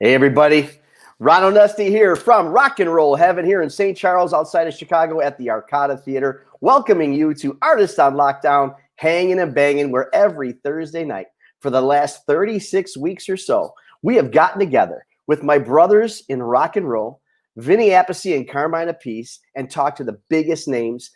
Hey, everybody. Ron Onesti here from Rock and Roll Heaven here in St. Charles outside of Chicago at the Arcada Theater, welcoming you to Artists on Lockdown, Hangin' and Bangin', where every Thursday night for the last 36 weeks or so, we have gotten together with my brothers in rock and roll, Vinny Appice and Carmine Appice, and talked to the biggest names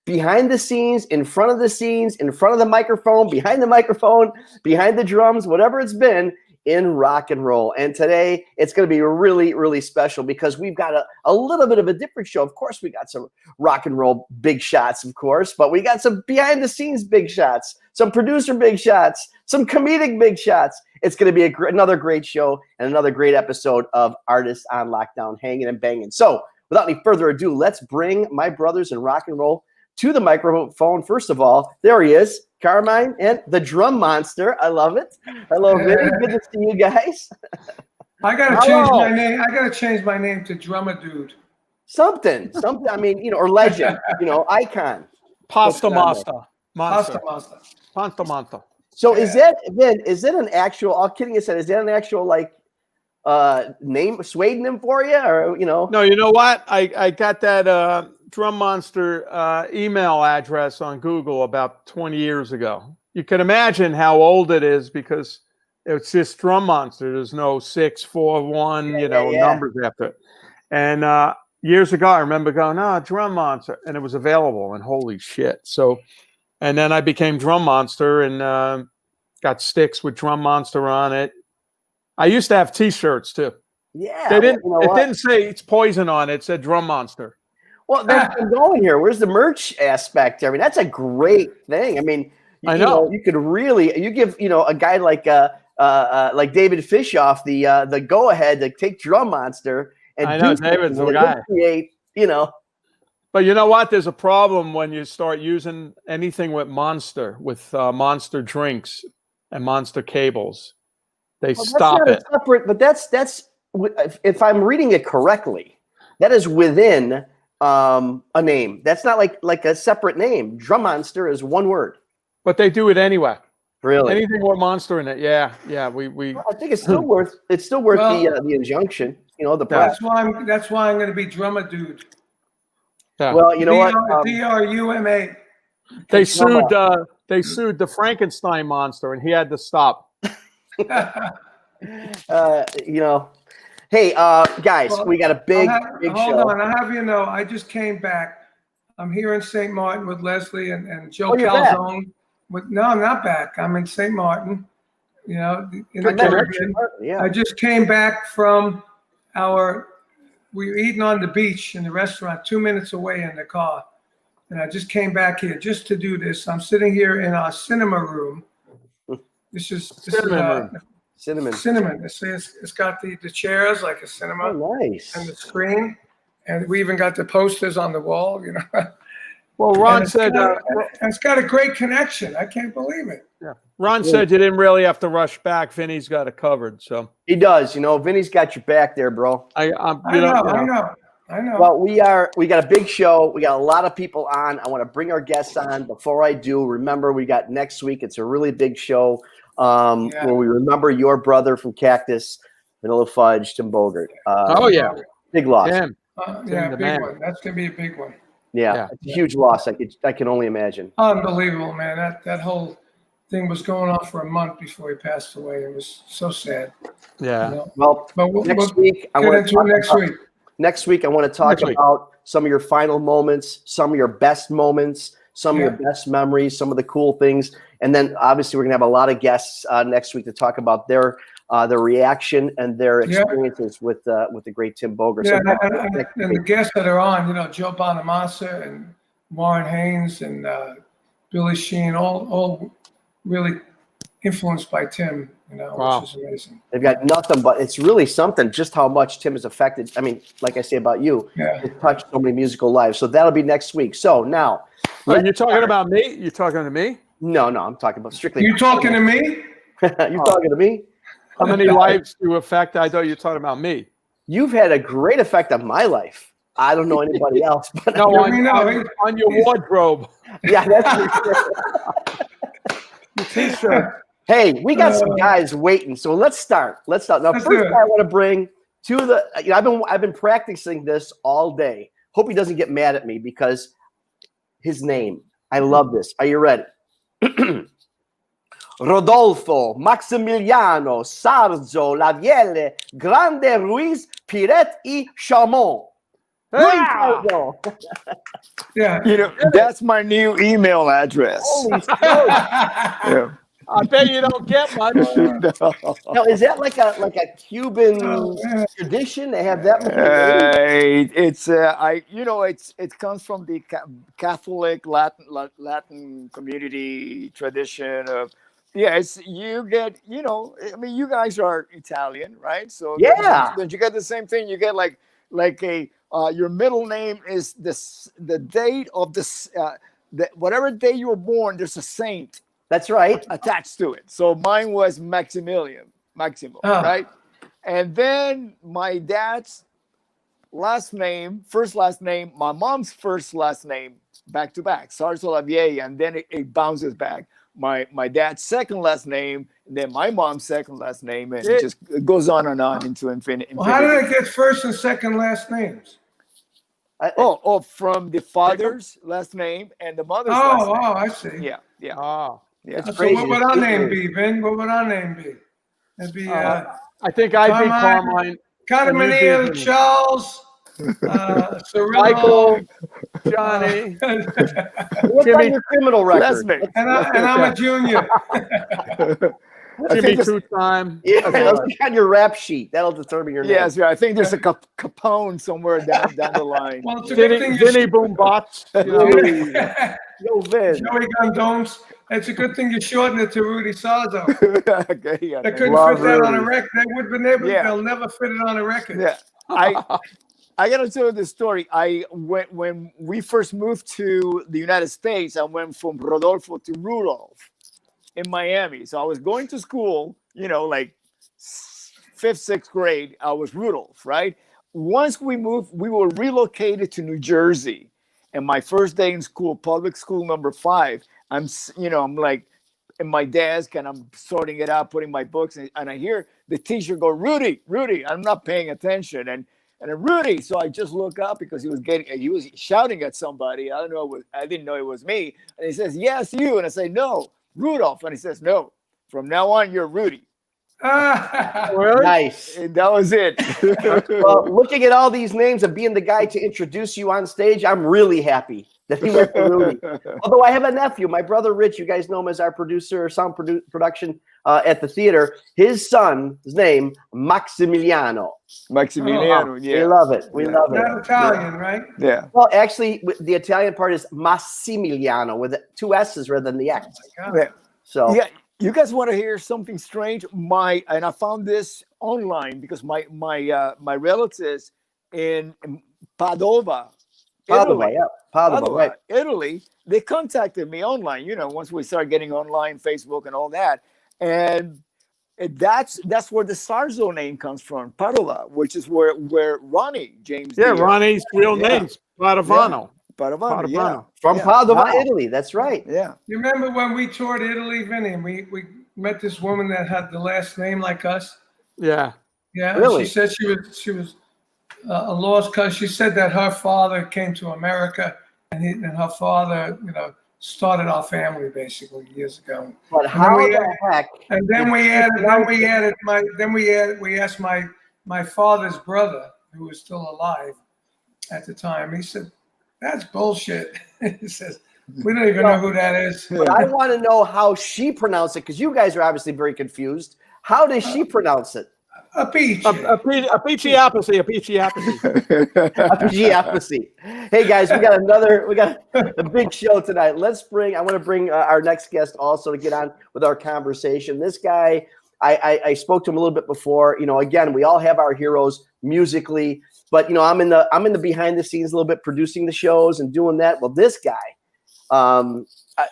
behind the scenes, in front of the scenes, in front of the microphone, behind the drums, whatever it's been in rock and roll. And today it's going to be really, really special because we've got a little bit of a different show. Of course, we got some rock and roll big shots, of course, but we got some behind the scenes big shots, some producer big shots, some comedic big shots. It's going to be another great show and another great episode of Artists on Lockdown, Hangin' and Bangin'. So without any further ado, let's bring my brothers in rock and roll to the microphone. First of all, there he is, Carmine and the Drum Monster. I love it. Hello, Vinny. Good to see you guys. I gotta change my name. I gotta change my name to Drummer Dude. Something. I mean, or legend. Icon. Pasta Monster. Pasta Monster. So is that an actual? All kidding aside, is that an actual name, pseudonym for you, or No, you know what? I got that Drum Monster email address on Google about 20 years ago. You can imagine how old it is because it's just Drum Monster. There's no 641, numbers after it. And years ago, I remember going, Drum Monster, and it was available. And holy shit! So, and then I became Drum Monster and got sticks with Drum Monster on it. I used to have T-shirts too. Yeah, it didn't say it's Poison on it. It said Drum Monster. Well, that's been going here. Where's the merch aspect? I mean, that's a great thing. I mean, I know you could really give a guy like David Fishoff the go ahead to take Drum Monster and I know David's the guy. Create, But you know what? There's a problem when you start using anything with Monster, with Monster drinks and Monster cables. They stop it. Separate, but that's if I'm reading it correctly, that is within a name. That's not like a separate name. Drum Monster is one word. But they do it anyway. Really? Anything with Monster in it. Yeah. We Well, I think it's still worth the injunction. The price. That's why I'm going to be Drummer Dude. Yeah. Well, you know what? DRUMA. They sued the Frankenstein monster, and he had to stop. Hey, guys, we got a big show. Hold on, I have I just came back. I'm here in St. Martin with Leslie and Joe Calzone. No, I'm not back. I'm in St. Martin. In the Caribbean. Yeah. I just came back from we were eating on the beach in the restaurant 2 minutes away in the car. And I just came back here just to do this. I'm sitting here in our cinema room. This is Cinnamon. It's got the chairs like a cinema. Oh, nice. And the screen. And we even got the posters on the wall, Well, Ron said it's got a great connection. I can't believe it. Yeah. Ron said you didn't really have to rush back. Vinny's got it covered. So he does. Vinny's got your back there, bro. I know. Well, we got a big show. We got a lot of people on. I want to bring our guests on. Before I do, remember we got next week. It's a really big show where we remember your brother from Cactus, Vanilla Fudge, Tim Bogert. Big loss. Big one. That's gonna be a big one. Yeah, it's a huge loss. I can only imagine. Unbelievable, man. That whole thing was going on for a month before he passed away. It was so sad. Yeah. Well, next week I want to talk about some of your final moments, some of your best moments, some of your best memories, some of the cool things, and then obviously we're gonna have a lot of guests next week to talk about their their reaction and their experiences with the great Tim Boger. Yeah, So and the guests that are on, Joe Bonamassa and Warren Haynes and Billy Sheen, all really influenced by Tim, Wow. which is amazing. They've got nothing but it's really something just how much Tim has affected. I mean, like I say about you, it's touched so many musical lives. So that'll be next week. So now. You're talking about me? You're talking to me? No, I'm talking about strictly. You talking to me? You talking to me? How many lives do you affect? I thought you were talking about me. You've had a great effect on my life. I don't know anybody else, but no, on your wardrobe. Yeah, that's your T-shirt. Hey, we got some guys waiting, so let's start. Now, first, I want to bring to the. I've been practicing this all day. Hope he doesn't get mad at me because his name. I love this. Are you ready? Rodolfo, Maximiliano, Sarzo, Lavielle, Grande, Ruiz, Piret y Chamon. Wow. Yeah. That's my new email address. Holy Yeah. I bet you don't get much. Now, is that like a Cuban tradition? They have that much. It comes from the Catholic Latin community tradition of. Yes, you get, you guys are Italian, right? So don't you get the same thing? You get like your middle name is the date of whatever day you were born. There's a saint. That's right. Attached to it. So mine was Maximo, right? And then my dad's first last name, my mom's first last name, back to back, Sarzo Lavier, and then it bounces back. My dad's second last name, and then my mom's second last name, and it goes on and on into infinity. Well, how did it get first and second last names? From the father's last name and the mother's last name. Oh, I see. Yeah. Oh, yeah. That's So crazy. what would our name be, Vin? What would our name be? It'd be I think I'd be Carmine. Carmine, Charles, Cyrillo, Michael, Johnny. What's on your criminal record? and I'm a junior. Jimmy two-time. Yeah, look on your rap sheet. That'll determine your name. Yes, I think there's a Capone somewhere down the line. Well, it's a good thing Vinny Boombox. Yo, Vin. Joey Gondones. It's a good thing you shortened it to Rudy Sarzo. Okay, yeah, They couldn't fit that on a record. They would have been able. They'll never fit it on a record. Yeah, I gotta tell you this story. When we first moved to the United States, I went from Rodolfo to Rudolph in Miami. So I was going to school, like 5th, 6th grade. I was Rudolph, right? Once we moved, we were relocated to New Jersey. And my first day in school, public school number 5, I'm like in my desk and I'm sorting it out, putting my books, and I hear the teacher go, Rudy, I'm not paying attention. And Rudy, so I just look up because he was shouting at somebody. I didn't know it was me. And he says, yes, you. And I say, no, Rudolph. And he says, no, from now on, you're Rudy. Really? Nice. And that was it. Well, looking at all these names and being the guy to introduce you on stage, I'm really happy that he went to Rudy. Although I have a nephew, my brother Rich, you guys know him as our producer, sound production at the theater. His son's name, Maximiliano. Yeah. We love it. We love it. Not Italian, right? Yeah. Well, actually, the Italian part is Massimiliano with 2 S's rather than the X. Yeah. So yeah. You guys want to hear something strange? And I found this online because my relatives in Padova, Italy, right. Italy, they contacted me online. Once we started getting online, Facebook and all that, and that's where the Sarzo name comes from, Padova, which is where Ronnie James. Yeah, Ronnie's real name's Padovano. Padovano, yeah. From Padova, Italy. That's right. Yeah. You remember when we toured Italy, Vinny, and we met this woman that had the last name like us? Yeah. Yeah. Really? She said she was a lost cause. She said that her father came to America and her father, started our family basically years ago. But how the heck? And then we asked my father's brother, who was still alive at the time. He said, that's bullshit. He says, we don't even know who that is. But I want to know how she pronounced it because you guys are obviously very confused. How does she pronounce it? Appice. Appice, Appice. Appice. Hey guys, we got a big show tonight. I want to bring our next guest also to get on with our conversation. This guy, I spoke to him a little bit before. You know, again, we all have our heroes musically, but you know, I'm in the behind the scenes a little bit, producing the shows and doing that. Well, this guy,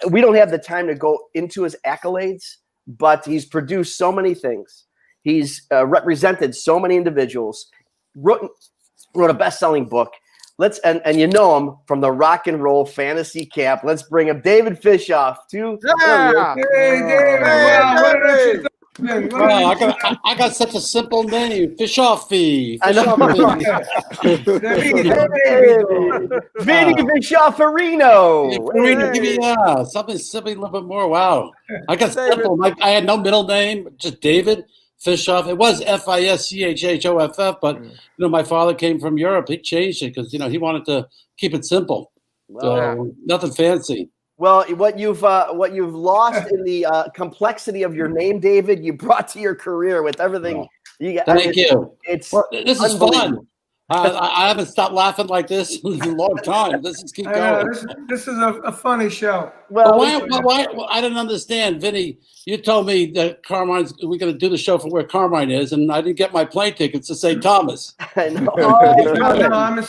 we don't have the time to go into his accolades, but he's produced so many things. He's represented so many individuals, wrote a best-selling book. And you know him from the rock and roll fantasy camp. Let's bring him, David Fishoff. Hey, David. Wow, I got such a simple name, Fishoff. I know. Vinny Fishofferino. Give me something a little bit more. Wow, I got simple. I had no middle name, just David Fishoff. It was Fischhoff, but you know, my father came from Europe. He changed it because he wanted to keep it simple. So nothing fancy. Well, what you've lost in the complexity of your name, David, you brought to your career with everything you got. Thank you. This is fun. I haven't stopped laughing like this in a long time. Let's just keep going. This is a funny show. Well, why? I didn't understand, Vinny. You told me that we're going to do the show from where Carmine is, and I didn't get my plane tickets to St. Thomas. I know. No, I'm in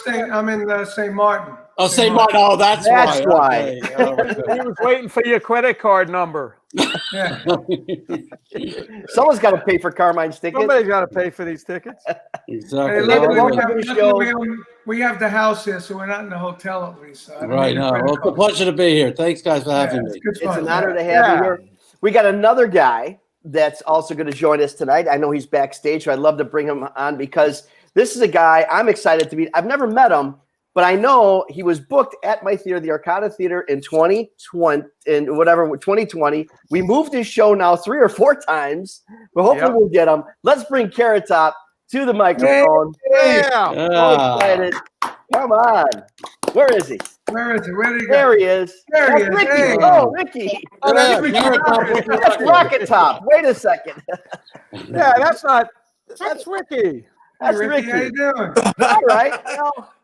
St. Martin. Oh, St. Martin. Oh, that's why. He was waiting for your credit card number. Yeah. Someone's got to pay for Carmine's tickets. Somebody's got to pay for these tickets. Exactly. Hey, we have the house here, so we're not in the hotel at least. So right now. Well, it's a pleasure to be here. Thanks, guys, for having me. It's an honor to have you here. We got another guy that's also going to join us tonight. I know he's backstage, so I'd love to bring him on because this is a guy I'm excited to meet. I've never met him, but I know he was booked at my theater, the Arcada Theater, in 2020. We moved his show now 3 or 4 times, but hopefully we'll get him. Let's bring Carrot Top to the microphone. So excited. Come on. Where is he? Where is he? Where did he go? There he is. There he is. Rikki. Hey. Oh, Rikki. Oh, That's Rocket Top. Wait a second. Yeah, that's Rikki. That's Hey, Rikki. How you doing? All right. Well,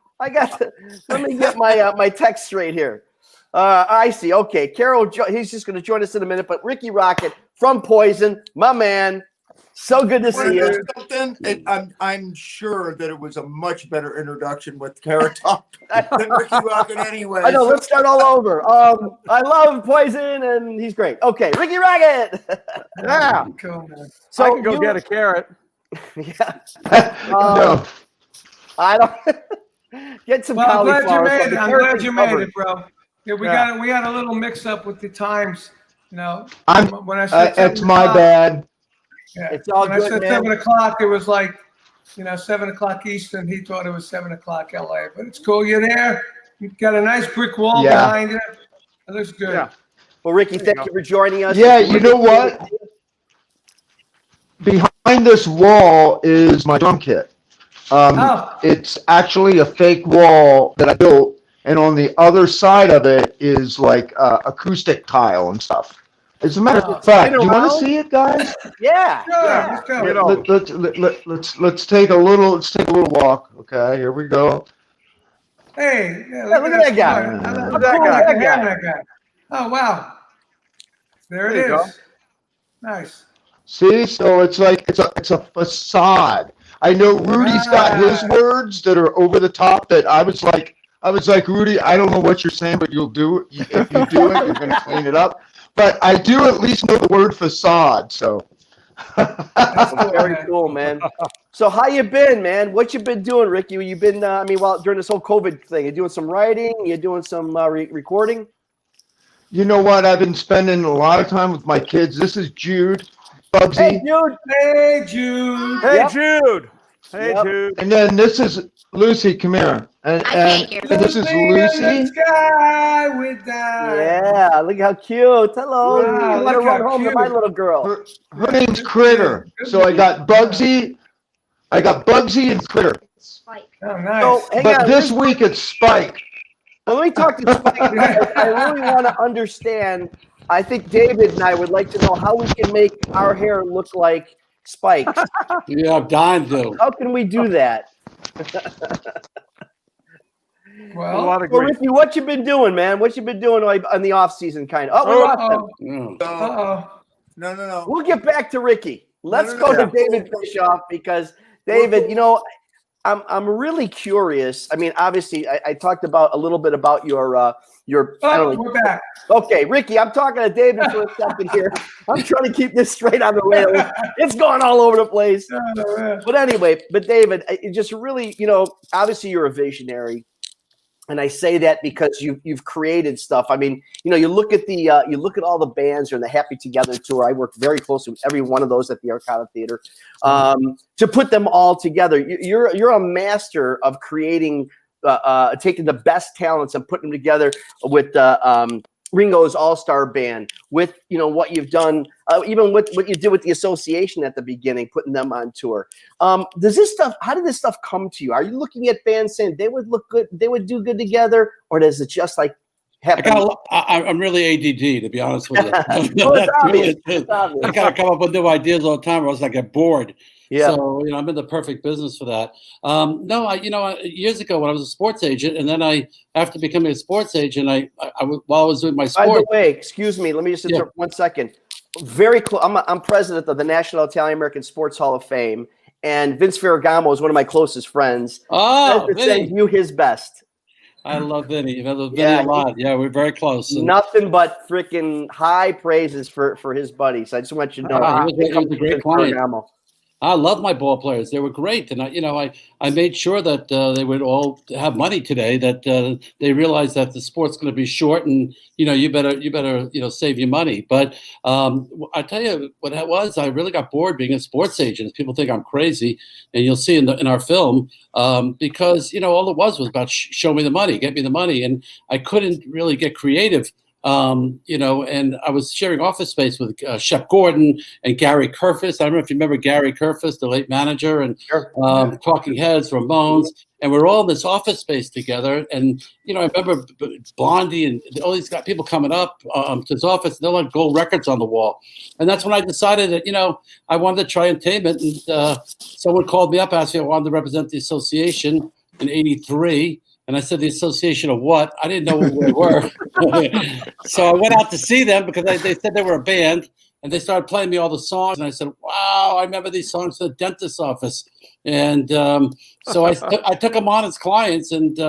let me get my text straight here. I see. Okay. Carol, he's just going to join us in a minute, but Rikki Rocket from Poison, my man. So good to see you. I'm sure that it was a much better introduction with Carrot Top than Rikki Rocket anyway. I know. Let's start all over. I love Poison, and he's great. Okay, Rikki Rocket. Yeah. Cool, man. So I can go get a carrot. Yeah. No. I don't get some cauliflower. I'm glad you made it, bro. Yeah, we had a little mix up with the times. You know, when I said it's my bad. Yeah. It's all when good, I said man. 7 o'clock, it was like, 7 o'clock Eastern. He thought it was 7 o'clock LA, but it's cool. You're there. You've got a nice brick wall behind you. It looks good. Yeah. Well, Rikki, thank you for joining us. Yeah, you know what? Behind this wall is my drum kit. It's actually a fake wall that I built, and on the other side of it is like acoustic tile and stuff. As a matter of fact, do you want to see it, guys? Yeah. Sure, let's go. Let's take a little walk. Okay, here we go. Hey, look at that guy. Look at that guy. Oh wow, there it is. Nice. See, so it's like it's a facade. I know Rudy's got his words that are over the top. That I was like, Rudy, I don't know what you're saying, but you'll do it. If you do it, you're going to clean it up. But I do at least know the word facade. So that's very cool, man. So how you been, man? What you been doing, Rikki? You been, during this whole COVID thing, you doing some writing? You doing some recording? You know what? I've been spending a lot of time with my kids. This is Jude, Bugsy. Hey, Jude. Hey, Jude. Hey, Jude. Hey, Jude. And then this is Lucy. Come here. And this is Lucy. Yeah, look how cute. Hello. Wow, I want to run home to my little girl. Her name's Critter. So I got Bugsy. And Critter. Oh, nice. So, but this week it's Spike. When we talk to Spike, I really want to understand. I think David and I would like to know how we can make our hair look like spikes. Yeah, I'm dying to. How can we do that? A lot of Well, great. Rikki, what you been doing, man? What you been doing on the off season, kind of? Oh, we lost him. Yeah. Uh-oh. No. We'll get back to Rikki. Let's no, go no. to David Fishoff because David, you know, I'm really curious. I mean, obviously, I talked about a little bit about your. I don't know. We're back. Okay, Rikki, I'm talking to David for a second here. I'm trying to keep this straight on the rails. It's going all over the place. But anyway, David, it just really, you know, obviously you're a visionary. And I say that because you've created stuff. I mean, you know, you look at all the bands or the Happy Together tour. I worked very closely with every one of those at the Arcada Theater to put them all together. You're a master of creating, taking the best talents and putting them together with Ringo's All-Star Band, with, you know, what you've done, even with what you did with the association at the beginning, putting them on tour. How did this stuff come to you? Are you looking at bands saying they would look good, they would do good together, or does it just like happen? I'm really ADD, to be honest with you. Well, it's obvious. It's obvious. I gotta come up with new ideas all the time, or else I get bored. Yeah. So, you know, I'm in the perfect business for that. Years ago when I was a sports agent, and then after becoming a sports agent, while I was doing my sport. By the way, excuse me, let me just interrupt 1 second. Very close. I'm president of the National Italian American Sports Hall of Fame, and Vince Ferragamo is one of my closest friends. Oh, send you his best. I love Vinny. I love Vinny a lot. Yeah, we're very close. Nothing but freaking high praises for his buddies. I just want you to know. He was a great client. I love my ball players. They were great, and I made sure that they would all have money today. That they realized that the sport's going to be short, and you better save your money. But I tell you what it was. I really got bored being a sports agent. People think I'm crazy, and you'll see in our film because all it was about show me the money, get me the money, and I couldn't really get creative. And I was sharing office space with Shep Gordon and Gary Kerfus. I don't know if you remember Gary Kerfus, the late manager, and Talking Heads, Ramones, and we're all in this office space together. And I remember Blondie and all these people coming up to his office. And they're like gold records on the wall, and that's when I decided that I wanted to try entertainment. And someone called me up, asked me if I wanted to represent the association in '83. And I said, the association of what? I didn't know what we were. So I went out to see them because they said they were a band. And they started playing me all the songs. And I said, wow, I remember these songs in the dentist's office. And so I took them on as clients. And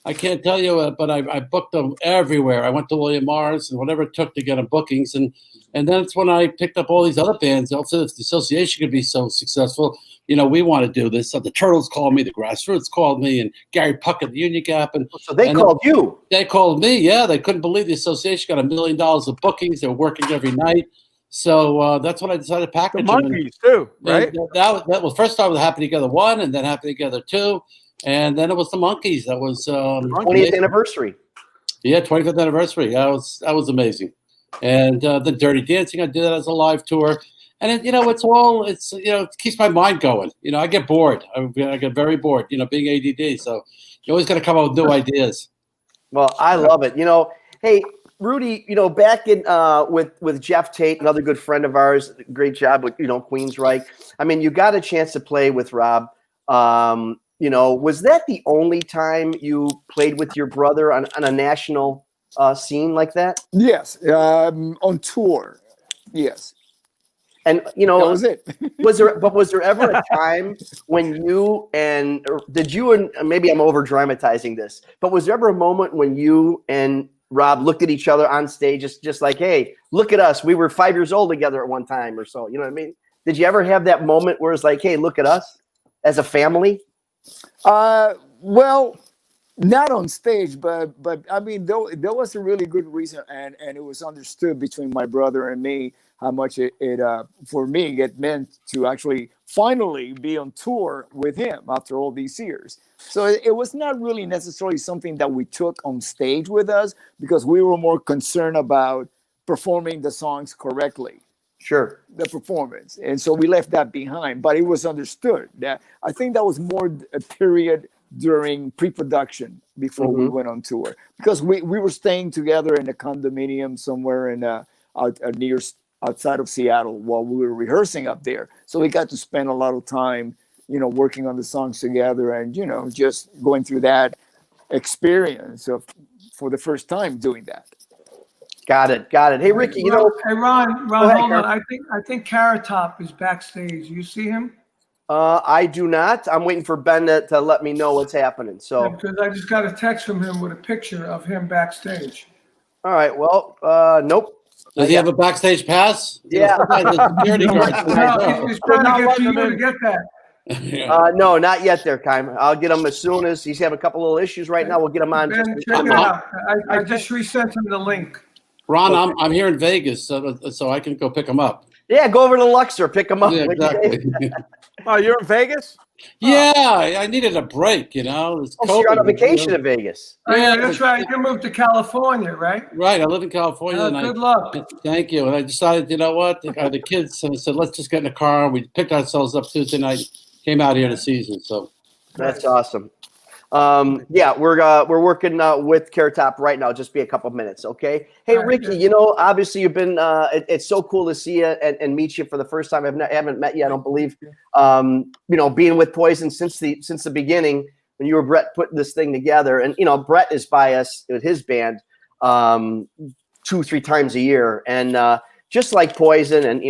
I can't tell you, but I booked them everywhere. I went to William Morris and whatever it took to get them bookings. And then it's when I picked up all these other bands. Also, if the association could be so successful, we want to do this. So the Turtles called me, the Grassroots called me, and Gary Puckett, the Union Gap. So they called you. They called me, yeah. They couldn't believe the association got $1 million of bookings. They were working every night. So that's when I decided to package the Monkees too, right? That was first started with Happy Together 1 and then Happy Together 2. And then it was the Monkees. That was 20th anniversary. Yeah, 25th anniversary. That was amazing. And the Dirty Dancing, I did that as a live tour. And it keeps my mind going. I get bored. I get very bored. Being ADD. So you always got to come up with new ideas. Well, I love it. Hey, Rudy. Back in with Jeff Tate, another good friend of ours. Great job with Queensryche. I mean, you got a chance to play with Rob. Was that the only time you played with your brother on a national scene like that? Yes, on tour. Yes. And that was it. was there ever a time when maybe I'm over dramatizing this, but was there ever a moment when you and Rob looked at each other on stage, just like, hey, look at us, we were 5 years old together at one time or so? You know what I mean? Did you ever have that moment where it's like, hey, look at us as a family? Well, not on stage, but I mean, there was a really good reason, and it was understood between my brother and me how much it for me it meant to actually finally be on tour with him after all these years. So it was not really necessarily something that we took on stage with us because we were more concerned about performing the songs correctly. Sure. The performance. And so we left that behind, but it was understood that I think that was more a period during pre-production before we went on tour, because we were staying together in a condominium somewhere in out near outside of Seattle while we were rehearsing up there. So we got to spend a lot of time, working on the songs together and, just going through that experience of for the first time doing that. Got it. Hey, Rikki, Hey, Ron, ahead, hold on. Carl. I think Carrot Top is backstage. You see him? I do not. I'm waiting for Ben to let me know what's happening. So, Because I just got a text from him with a picture of him backstage. all right. Well, nope. Does he have a backstage pass? Yeah. The security guard. No, he's trying to get to you to get that. Yeah. No, not yet there, Carmine. I'll get him as soon as he's having a couple little issues right now. We'll get him on. Ben, check it out. I just resent him the link. Ron, I'm here in Vegas, so I can go pick him up. Yeah, go over to Luxor, pick him up. Yeah, exactly. Oh, you're in Vegas? Yeah, I needed a break, It's Oh, so you're on a COVID, vacation in Vegas. Oh, yeah, that's right. You moved to California, right? Right, I live in California. and Good luck. Thank you. And I decided, you know what? The kids said, let's just get in the car. We picked ourselves up Tuesday night, came out here to season. So That's awesome. Yeah, we're working with Carrot Top right now. Just be a couple minutes, okay? Hey, All right, Rikki, obviously you've been. It's so cool to see you and meet you for the first time. I haven't met you, I don't believe. Being with Poison since the beginning when you were Brett putting this thing together, and Brett is by us with his band 2-3 times a year, and just like Poison, and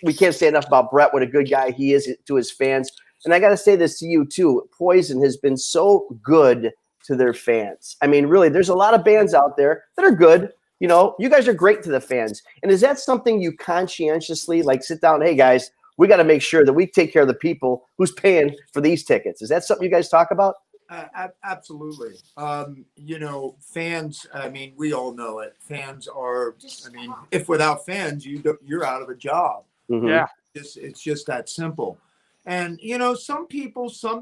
we can't say enough about Brett. What a good guy he is to his fans. And I got to say this to you too. Poison has been so good to their fans. I mean, really, there's a lot of bands out there that are good. You guys are great to the fans. And is that something you conscientiously sit down? Hey, guys, we got to make sure that we take care of the people who's paying for these tickets. Is that something you guys talk about? Absolutely. Fans, I mean, we all know it. Fans are, if without fans, you're out of a job. Mm-hmm. Yeah. It's just that simple. And, some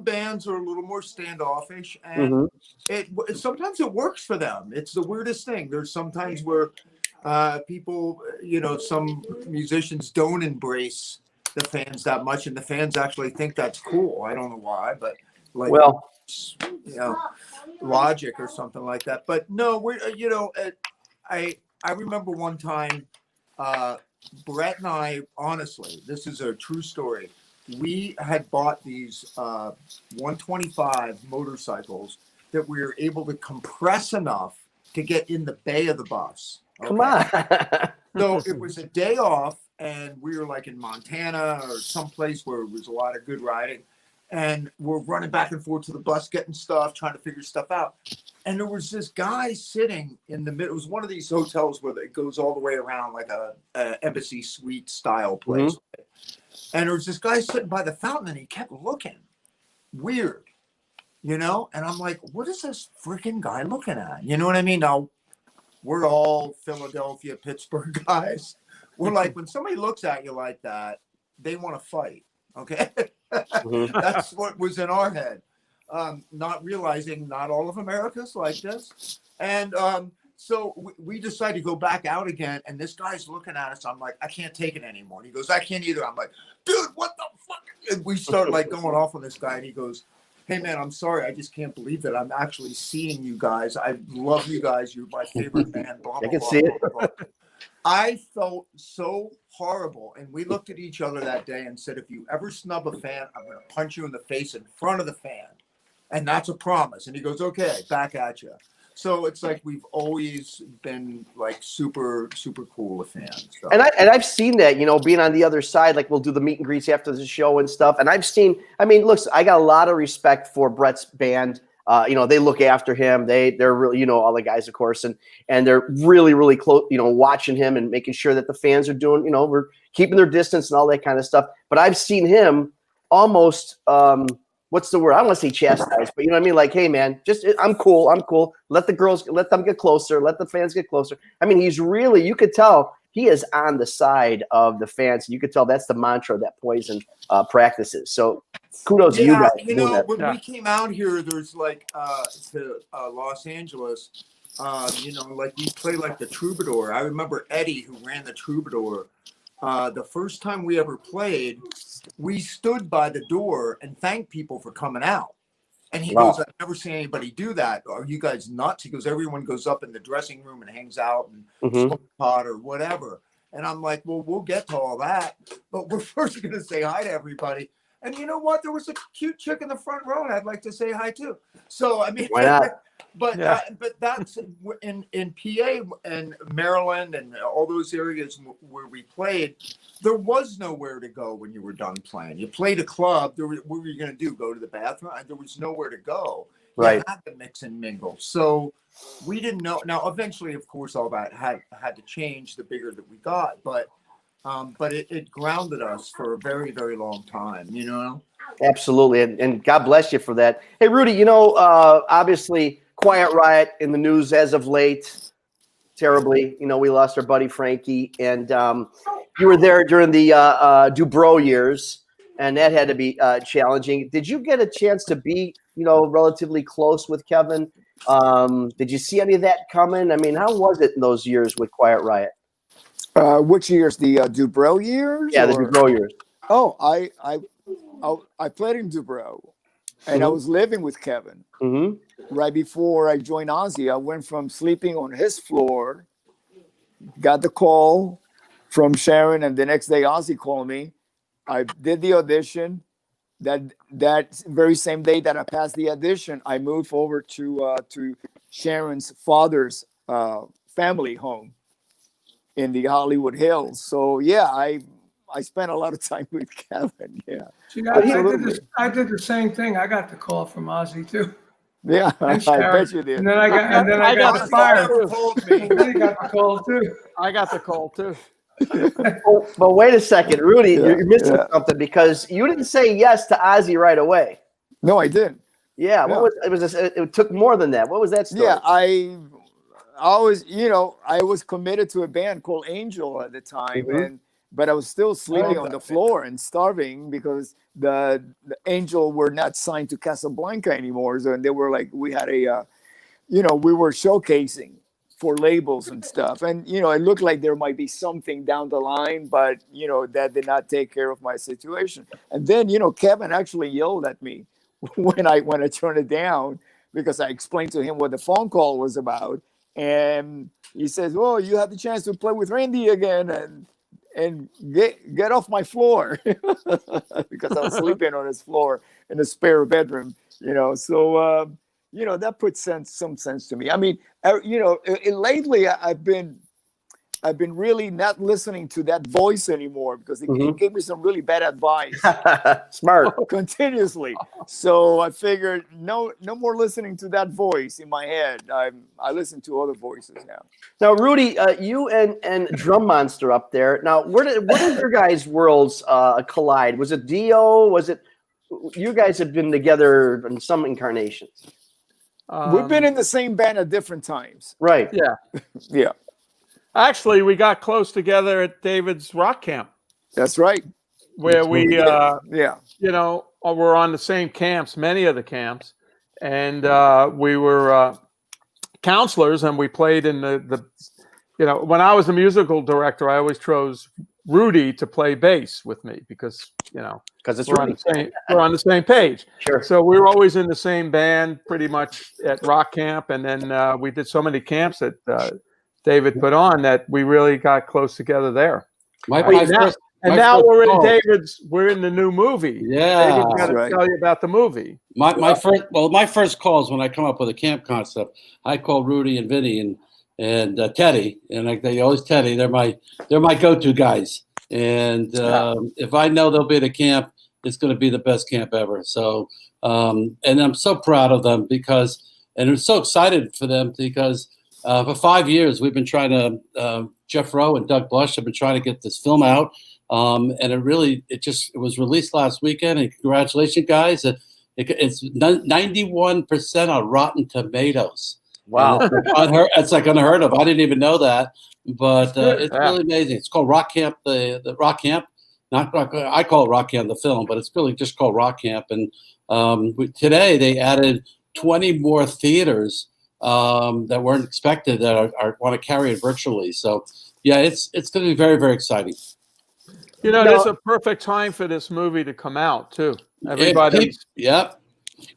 bands are a little more standoffish, and sometimes it works for them. It's the weirdest thing. There's sometimes where people, some musicians don't embrace the fans that much, and the fans actually think that's cool. I don't know why, but Logic or something like that. But no, I remember one time, Brett and I, honestly, this is a true story. We had bought these 125 motorcycles that we were able to compress enough to get in the bay of the bus. Okay? Come on. So it was a day off, and we were in Montana or someplace where it was a lot of good riding. And we're running back and forth to the bus, getting stuff, trying to figure stuff out. And there was this guy sitting in the middle. It was one of these hotels where it goes all the way around like a embassy suite style place. Mm-hmm. And there was this guy sitting by the fountain, and he kept looking weird, And I'm like, what is this freaking guy looking at? You know what I mean? Now, we're all Philadelphia, Pittsburgh guys. We're like, when somebody looks at you like that, they want to fight. Okay. Mm-hmm. That's what was in our head. Not realizing not all of America's like this. And so we decided to go back out again. And this guy's looking at us. I'm like, I can't take it anymore. And he goes, I can't either. I'm like, dude, what the fuck? And we start going off on this guy. And he goes, hey, man, I'm sorry. I just can't believe that I'm actually seeing you guys. I love you guys. You're my favorite band. Blah, blah, I can blah, see blah, it. blah, blah. I felt so horrible. And we looked at each other that day and said, if you ever snub a fan, I'm going to punch you in the face in front of the fan. And that's a promise. And he goes, okay, back at you. So it's we've always been super, super cool with fans. So. And I've seen that, being on the other side, we'll do the meet and greets after the show and stuff. And I've seen, look, I got a lot of respect for Brett's band. They look after him. They're really, all the guys, of course, and they're really, really close, watching him and making sure that the fans are doing, we're keeping their distance and all that kind of stuff. But I've seen him almost, what's the word? I don't want to say chastise, but you know what I mean? Hey, man, I'm cool. Let them get closer. Let the fans get closer. He's really, you could tell he is on the side of the fans. You could tell that's the mantra that Poison practices. So kudos to you guys. When we came out here, there's to Los Angeles, we play the Troubadour. I remember Eddie, who ran the Troubadour. The first time we ever played, we stood by the door and thanked people for coming out. And he goes, I've never seen anybody do that. Are you guys nuts? He goes, everyone goes up in the dressing room and hangs out and smoke pot or whatever. And I'm like, well, we'll get to all that, but we're first going to say hi to everybody. And you know what? There was a cute chick in the front row, and I'd like to say hi too. So I mean, why not? but that's in PA and Maryland and all those areas where we played. There was nowhere to go when you were done playing. You played a club. What were you going to do? Go to the bathroom? There was nowhere to go. Right. You had to mix and mingle. So we didn't know. Now, eventually, of course, all that had to change the bigger that we got. But it grounded us for a very, very long time, you know? Absolutely. And God bless you for that. Hey, Rudy, obviously Quiet Riot in the news as of late, terribly. We lost our buddy Frankie, and you were there during the Dubrow years, and that had to be challenging. Did you get a chance to be, relatively close with Kevin? Did you see any of that coming? I mean, how was it in those years with Quiet Riot? Which years? The Dubrow years? Yeah, the Dubrow years. Oh, I played in Dubrow, and I was living with Kevin. Mm-hmm. Right before I joined Ozzy, I went from sleeping on his floor, got the call from Sharon, and the next day Ozzy called me. I did the audition. That very same day that I passed the audition, I moved over to Sharon's father's family home in the Hollywood Hills. So yeah, I spent a lot of time with Kevin. Yeah. See, I did the same thing. I got the call from Ozzy too. Yeah, I bet you did. And then I got fired. Me. He got the call too. I got the call too. But wait a second, Rudy, you're missing something, because you didn't say yes to Ozzy right away. No, I didn't. Yeah, it took more than that. What was that story? Yeah, I always, I was committed to a band called Angel at the time, but I was still sleeping on the floor and starving because the Angel were not signed to Casablanca anymore. So they were like, we had we were showcasing for labels and stuff. And, it looked like there might be something down the line, but, that did not take care of my situation. And then, Kevin actually yelled at me when I turned it down, because I explained to him what the phone call was about. And he says, well, you have the chance to play with Randy again and get off my floor, because I was sleeping on his floor in a spare bedroom, So, that puts some sense to me. I mean, lately I've been really not listening to that voice anymore, because it gave me some really bad advice. Smart. Continuously. So I figured no more listening to that voice in my head. I listen to other voices now. Now, Rudy, you and Drum Monster up there. Now, where did your guys' worlds collide? Was it Dio? Was it you guys have been together in some incarnations? We've been in the same band at different times. Right. Yeah. Yeah. Actually, we got close together at David's rock camp. That's right. Where we, we're on the same camps, many of the camps, and we were counselors, and we played in the when I was a musical director, I always chose Rudy to play bass with me because it's we're on the same page. Sure. So we were always in the same band, pretty much at rock camp, and then we did so many camps that David put on that we really got close together there. Now we're in the new movie. Yeah. David's got to tell you about the movie. My first calls when I come up with a camp concept, I call Rudy and Vinny and Teddy, and they always Teddy. They're my go-to guys. And if I know they'll be at a camp, it's going to be the best camp ever. So, and I'm so proud of them and I'm so excited for them because for 5 years we've been trying to. Jeff Rowe and Doug Blush have been trying to get this film out, and it was released last weekend. And congratulations, guys! It's 91% on Rotten Tomatoes. Wow, it's like unheard of. I didn't even know that, but it's really amazing. It's called Rock Camp, the Rock Camp. I call it Rock Camp the film, but it's really just called Rock Camp. And today they added 20 more theaters that weren't expected that want to carry it virtually. So yeah, it's going to be very, very exciting. There's a perfect time for this movie to come out too. Everybody, Yep.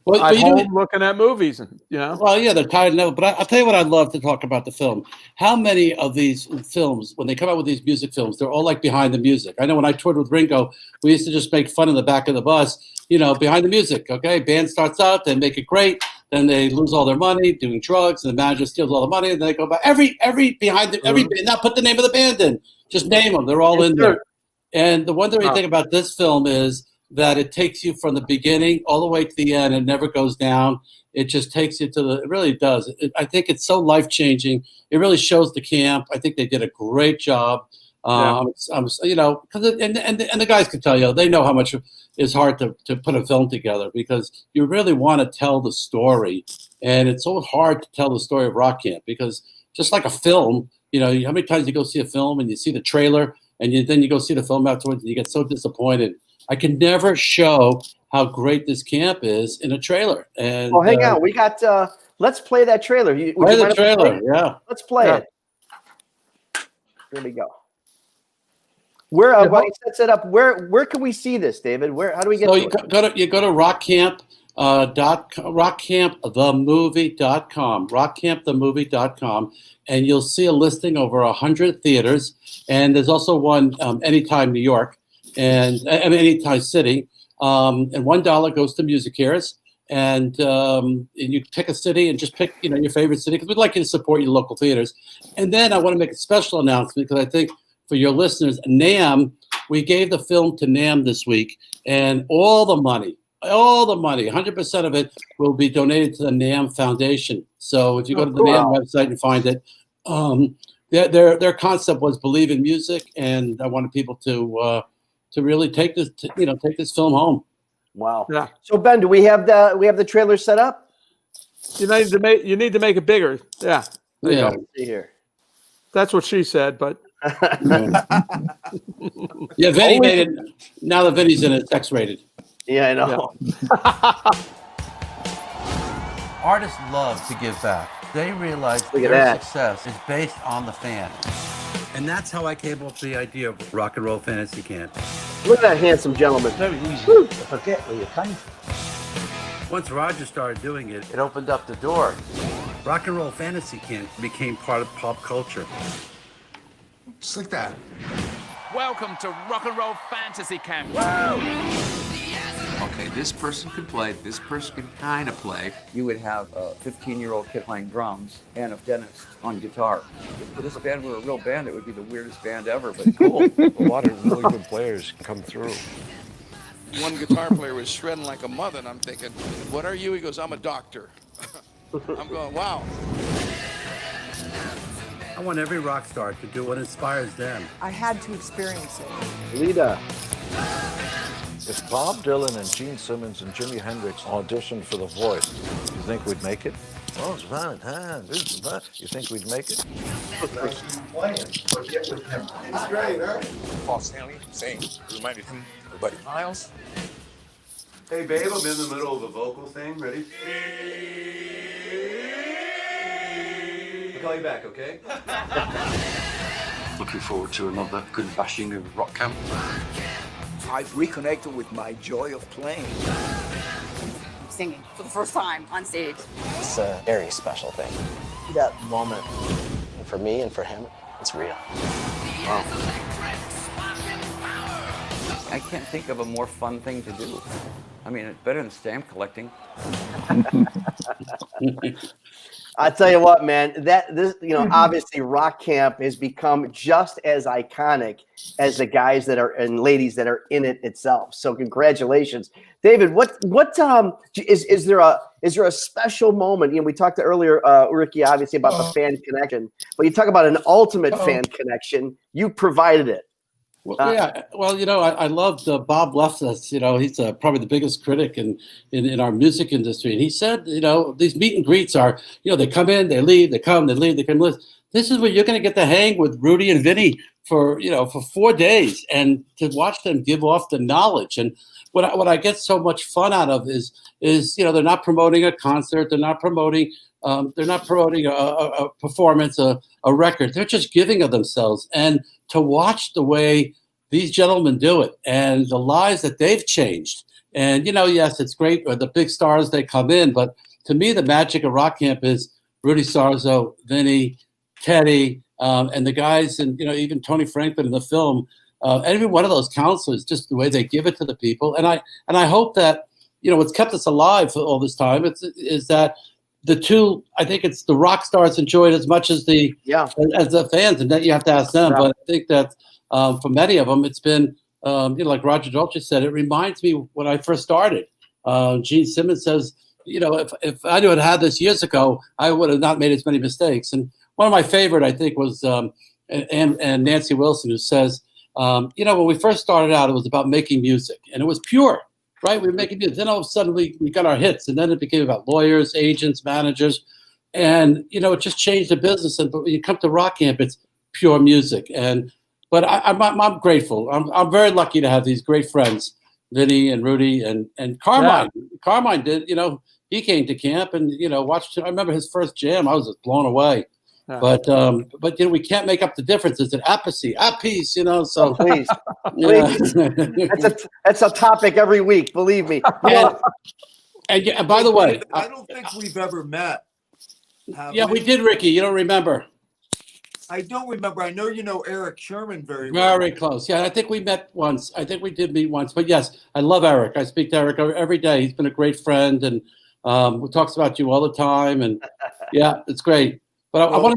Well, at but you know, home looking at movies, and well, yeah, they're tired now. But I'll tell you what I'd love to talk about the film. How many of these films, when they come out with these music films, they're all like behind the music. I know when I toured with Ringo, we used to just make fun in the back of the bus, behind the music. Okay, band starts out, they make it great, then they lose all their money doing drugs, and the manager steals all the money, and then they go back. Every band, not put the name of the band in, just name them. They're all in there. And the wonderful thing about this film is that it takes you from the beginning all the way to the end and never goes down. It just takes you it really does. I think it's so life-changing. It really shows the camp. I think they did a great job. Because the guys can tell you, they know how much it's hard to put a film together because you really want to tell the story. And it's so hard to tell the story of rock camp because just like a film, how many times you go see a film and you see the trailer and then you go see the film afterwards and you get so disappointed. I can never show how great this camp is in a trailer. And hang on, we got. Let's play that trailer. Play the trailer, yeah. Let's play it. Here we go. Where while he sets it up, where can we see this, David? How do we get? So you go to rockcampthemovie.com, rockcampthemovie.com, and you'll see a listing over 100 theaters, and there's also one Anytime New York. And Anytime City, and $1 goes to Music Cares, and you pick a city and just pick your favorite city because we'd like you to support your local theaters. And then I want to make a special announcement because I think for your listeners, NAMM, we gave the film to NAMM this week, and all the money, 100% of it will be donated to the NAMM Foundation. So if you go to the NAMM website and find it, their concept was believe in music, and I wanted people to really take this film home. Wow. Yeah. So Ben, do we have the trailer set up? You need to make it bigger. Yeah. Yeah. See here. That's what she said, but yeah, Vinny made it. Now that Vinny's in it, it's X-rated. Yeah, I know. Yeah. Artists love to give back. They realize their success is based on the fans. And that's how I came up with the idea of Rock and Roll Fantasy Camp. Look at that handsome gentleman. Very easy to forget where you came from. Once Roger started doing it, it opened up the door. Rock and Roll Fantasy Camp became part of pop culture. Just like that. Welcome to Rock and Roll Fantasy Camp. Okay, this person could play, this person could kind of play. You would have a 15-year-old kid playing drums and a dentist on guitar. If this band were a real band, it would be the weirdest band ever, but cool. A lot of really good players come through. One guitar player was shredding like a mother, and I'm thinking, what are you? He goes, I'm a doctor. I'm going, wow. I want every rock star to do what inspires them. I had to experience it. Lita. If Bob Dylan and Gene Simmons and Jimi Hendrix auditioned for The Voice, you think we'd make it? Oh, it's fun, huh? This is fun. You think we'd make it? Nice playing, but get with him. It's great, huh? Paul Stanley, same. Reminded him of Buddy Miles. Hey, babe, I'm in the middle of a vocal thing. Ready? I'll call you back, okay? Looking forward to another good bashing of rock camp. I've reconnected with my joy of playing. Singing for the first time on stage. It's a very special thing. That moment, for me and for him, it's real. Wow. I can't think of a more fun thing to do. I mean, it's better than stamp collecting. I tell you what, man, obviously Rock Camp has become just as iconic as the guys that are and ladies that are in it itself. So congratulations. David, is there a special moment? We talked earlier, Rikki, obviously about the fan connection, but you talk about an ultimate fan connection. You provided it. Well, yeah. Well, I loved Bob left us. He's probably the biggest critic in our music industry. And he said, these meet and greets are, they come in, they leave, they come, they leave, they come. This is where you're going to get to hang with Rudy and Vinny for 4 days and to watch them give off the knowledge. And what I get so much fun out of is they're not promoting a concert, they're not promoting a performance, a record. They're just giving of themselves. And to watch the way these gentlemen do it and the lives that they've changed And, yes, it's great. The big stars, they come in. But to me, the magic of rock camp is Rudy Sarzo, Vinny, Teddy, and the guys, and, even Tony Franklin in the film. Every one of those counselors, just the way they give it to the people. And I hope that, what's kept us alive for all this time is that the two, I think it's the rock stars enjoy it as much as the fans, and that you have to ask them. Yeah. But I think that for many of them, it's been, like Roger Dolce said, it reminds me when I first started. Gene Simmons says, if I knew I'd had this years ago, I would have not made as many mistakes. And one of my favorite, I think, was and Nancy Wilson, who says, when we first started out, it was about making music, and it was pure. Right, we were making music. Then all of a sudden we got our hits, and then it became about lawyers, agents, managers, and it just changed the business. And but when you come to rock camp, it's pure music. But I'm grateful. I'm very lucky to have these great friends, Vinny and Rudy and Carmine. Yeah. Carmine did, he came to camp and watched. I remember his first jam. I was just blown away. Yeah. But we can't make up the differences at Appice, so please. That's a topic every week, believe me. And by the way, I don't think we've ever met. We did, Rikki. You don't remember? I don't remember. I know you know Eric Sherman very well. Very close. Yeah, I think we met once. I think we did meet once. But yes, I love Eric. I speak to Eric every day. He's been a great friend, and he talks about you all the time. And yeah, it's great. But I want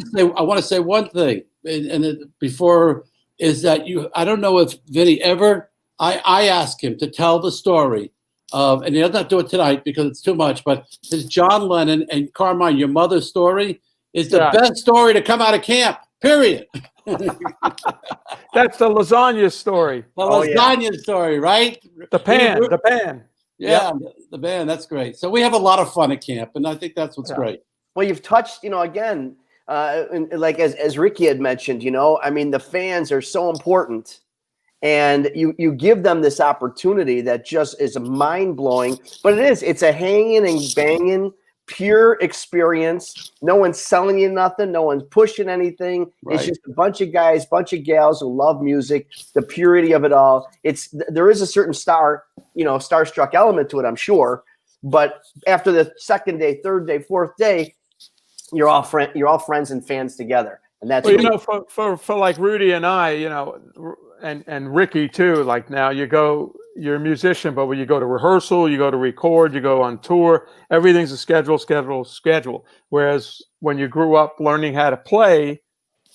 to say one thing, before is that I don't know if Vinny ever. I asked him to tell the story of, and he doesn't have to do it tonight because it's too much. But his John Lennon and Carmine, your mother's story, is the best story to come out of camp. Period. That's the lasagna story. The lasagna story, right? The pan. Yeah, the band. That's great. So we have a lot of fun at camp, and I think that's what's great. Well, you've touched, again, like as Rikki had mentioned, the fans are so important, and you give them this opportunity that just is mind blowing. But it's a hanging and banging, pure experience. No one's selling you nothing. No one's pushing anything. Right. It's just a bunch of guys, bunch of gals who love music. The purity of it all. There is a certain starstruck element to it, I'm sure. But after the second day, third day, fourth day, you're all friends and fans together, and that's for like Rudy and I, and Rikki too. Like now, you're a musician, but when you go to rehearsal, you go to record, you go on tour, everything's a schedule. Whereas when you grew up learning how to play,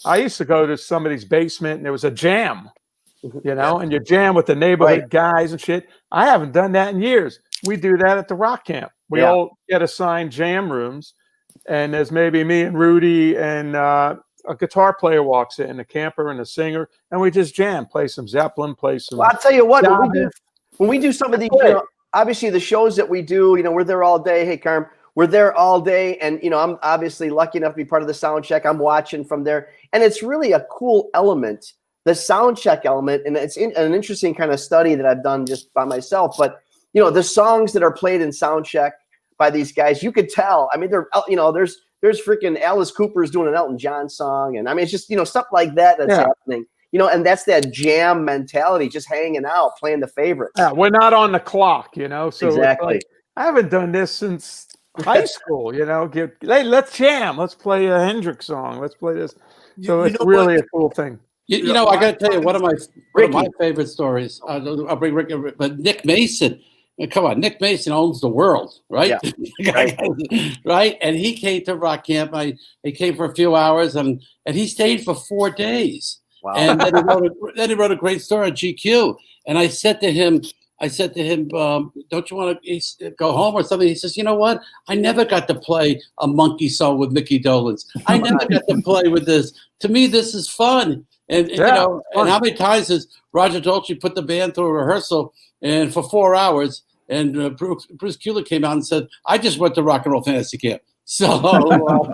I used to go to somebody's basement and there was a jam, and you jam with the neighborhood guys and shit. I haven't done that in years. We do that at the rock camp. We all get assigned jam rooms. And there's maybe me and Rudy and a guitar player walks in, a camper and a singer, and we just jam, play some Zeppelin, play some. Well, I'll tell you what, when we do some of these, obviously the shows that we do, we're there all day. Hey, Carm, we're there all day, and I'm obviously lucky enough to be part of the sound check. I'm watching from there, and it's really a cool element, the sound check element, and it's an interesting kind of study that I've done just by myself. But the songs that are played in sound check by these guys, you could tell. I mean, there's freaking Alice Cooper's doing an Elton John song, and it's just stuff like that that's happening. And that's that jam mentality, just hanging out, playing the favorites. Yeah, we're not on the clock, So exactly. I haven't done this since high school. Hey, let's jam. Let's play a Hendrix song. Let's play this. So it's really a cool thing. I got to tell you one of my favorite stories. I'll bring Rikki, but Nick Mason. Come on, Nick Mason owns the world, right? Yeah. Right? And he came to rock camp. He came for a few hours, and he stayed for 4 days. Wow. And then he wrote a great story on GQ. And I said to him, don't you want to go home or something? He says, you know what? I never got to play a monkey song with Mickey Dolenz. I never got to play with this. To me, this is fun. And and how many times has Roger Dolce put the band through a rehearsal and for 4 hours, and Bruce Kulick came out and said, I just went to Rock and Roll Fantasy Camp. So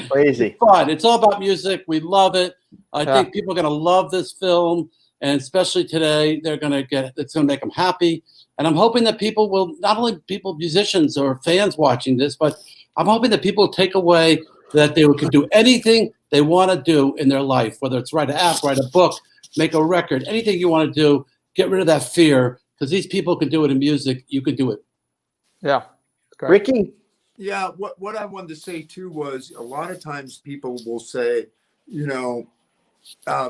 crazy fun. It's all about music. We love it. I think people are going to love this film, and especially today, it's going to make them happy. And I'm hoping that people will, not only musicians or fans watching this, but I'm hoping that people will take away that they can do anything they want to do in their life, whether it's write an app, write a book, make a record, anything you want to do, get rid of that fear. because these people can do it in music. You could do it. Yeah. Rikki? Yeah, what I wanted to say too was a lot of times people will say, you know,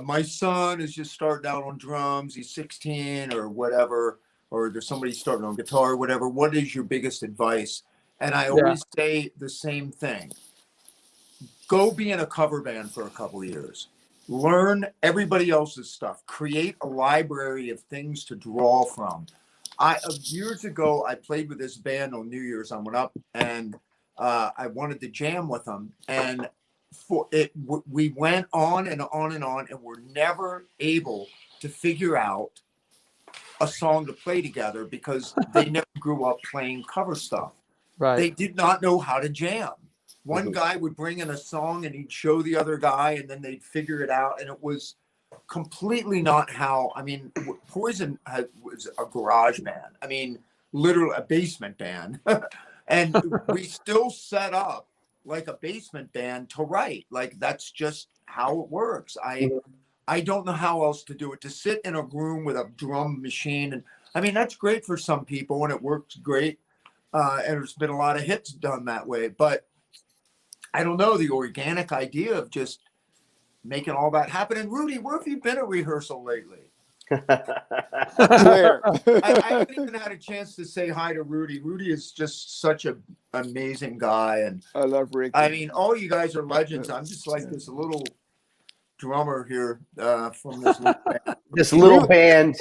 my son is just starting out on drums. He's 16 or whatever, or there's somebody starting on guitar or whatever. What is your biggest advice? And I always say the same thing. Go be in a cover band for a couple of years. Learn everybody else's stuff. Create a library of things to draw from. Years ago, I played with this band on New Year's. I went up and I wanted to jam with them. And we went on and on and on, and we're never able to figure out a song to play together because they never grew up playing cover stuff. Right. They did not know how to jam. One guy would bring in a song and he'd show the other guy, and then they'd figure it out. And it was completely not how, I mean, Poison was a garage band. I mean, literally a basement band. And we still set up like a basement band to write. Like, that's just how it works. I don't know how else to do it. To sit in a room with a drum machine, and I mean, that's great for some people and it works great. And there's been a lot of hits done that way, but I don't know, the organic idea of just making all that happen. And Rudy, where have you been at rehearsal lately? Where? I haven't even had a chance to say hi to Rudy. Rudy is just such an amazing guy. And I love Rikki. I mean, all you guys are legends. I'm just like this little drummer here from this little band. This little band.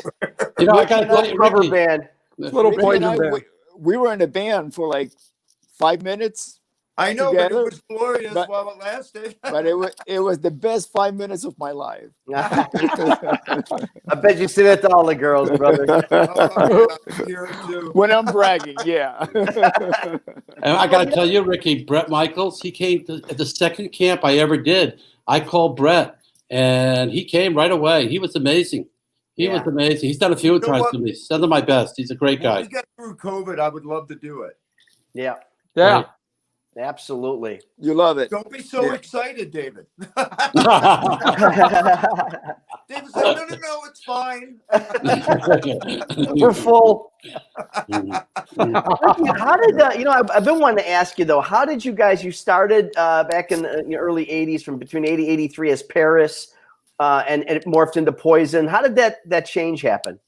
You know, I got a cover band. Little Poison band. We were in a band for like 5 minutes. I know, together, but it was glorious while it lasted. But it was the best 5 minutes of my life. I bet you say that to all the girls, brother. When I'm bragging, yeah. And I got to tell you, Rikki, Brett Michaels, he came to the second camp I ever did. I called Brett, and he came right away. He was amazing. He was amazing. He's done a few times to me. Send him my best. He's a great guy. When we get through COVID, I would love to do it. Yeah. Yeah. Right. Absolutely. You love it. Don't be so excited, David. David said, no, it's fine. We're full. How did, I've been wanting to ask you, though, how did you guys, you started back in the early 80s, from between 80 and 83 as Paris, and it morphed into Poison. How did that change happen?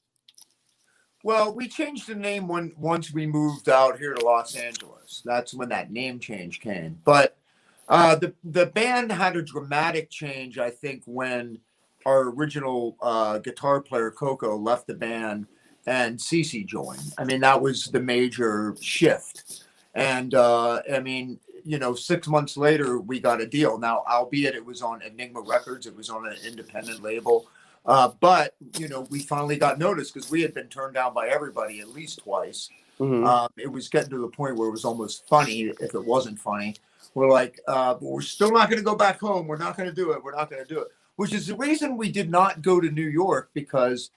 Well, we changed the name once we moved out here to Los Angeles. That's when that name change came. But the band had a dramatic change, I think, when our original guitar player, Coco, left the band and Cece joined. I mean, that was the major shift. And, I mean, 6 months later, we got a deal. Now, albeit it was on Enigma Records, it was on an independent label. But, we finally got noticed because we had been turned down by everybody at least twice. Mm-hmm. It was getting to the point where it was almost funny if it wasn't funny. We're like, but we're still not going to go back home. We're not going to do it. We're not going to do it. Which is the reason we did not go to New York, because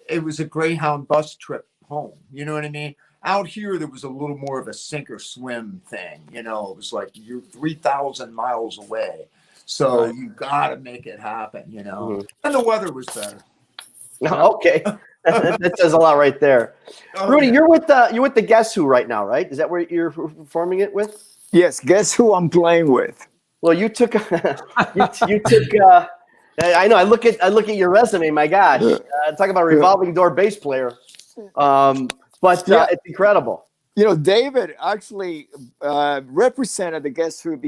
it was a Greyhound bus trip home. You know what I mean? Out here, there was a little more of a sink or swim thing. It was like you're 3,000 miles away. So you got to make it happen, Mm-hmm. And the weather was better. Okay. That says a lot right there. Oh, Rudy, yeah. You're with the Guess Who right now, right? Is that where you're performing it with? Yes. Guess who I'm playing with? Well, you took you took I know. I look at your resume. My gosh, talk about a revolving door bass player. But it's incredible. David actually represented the Guess Who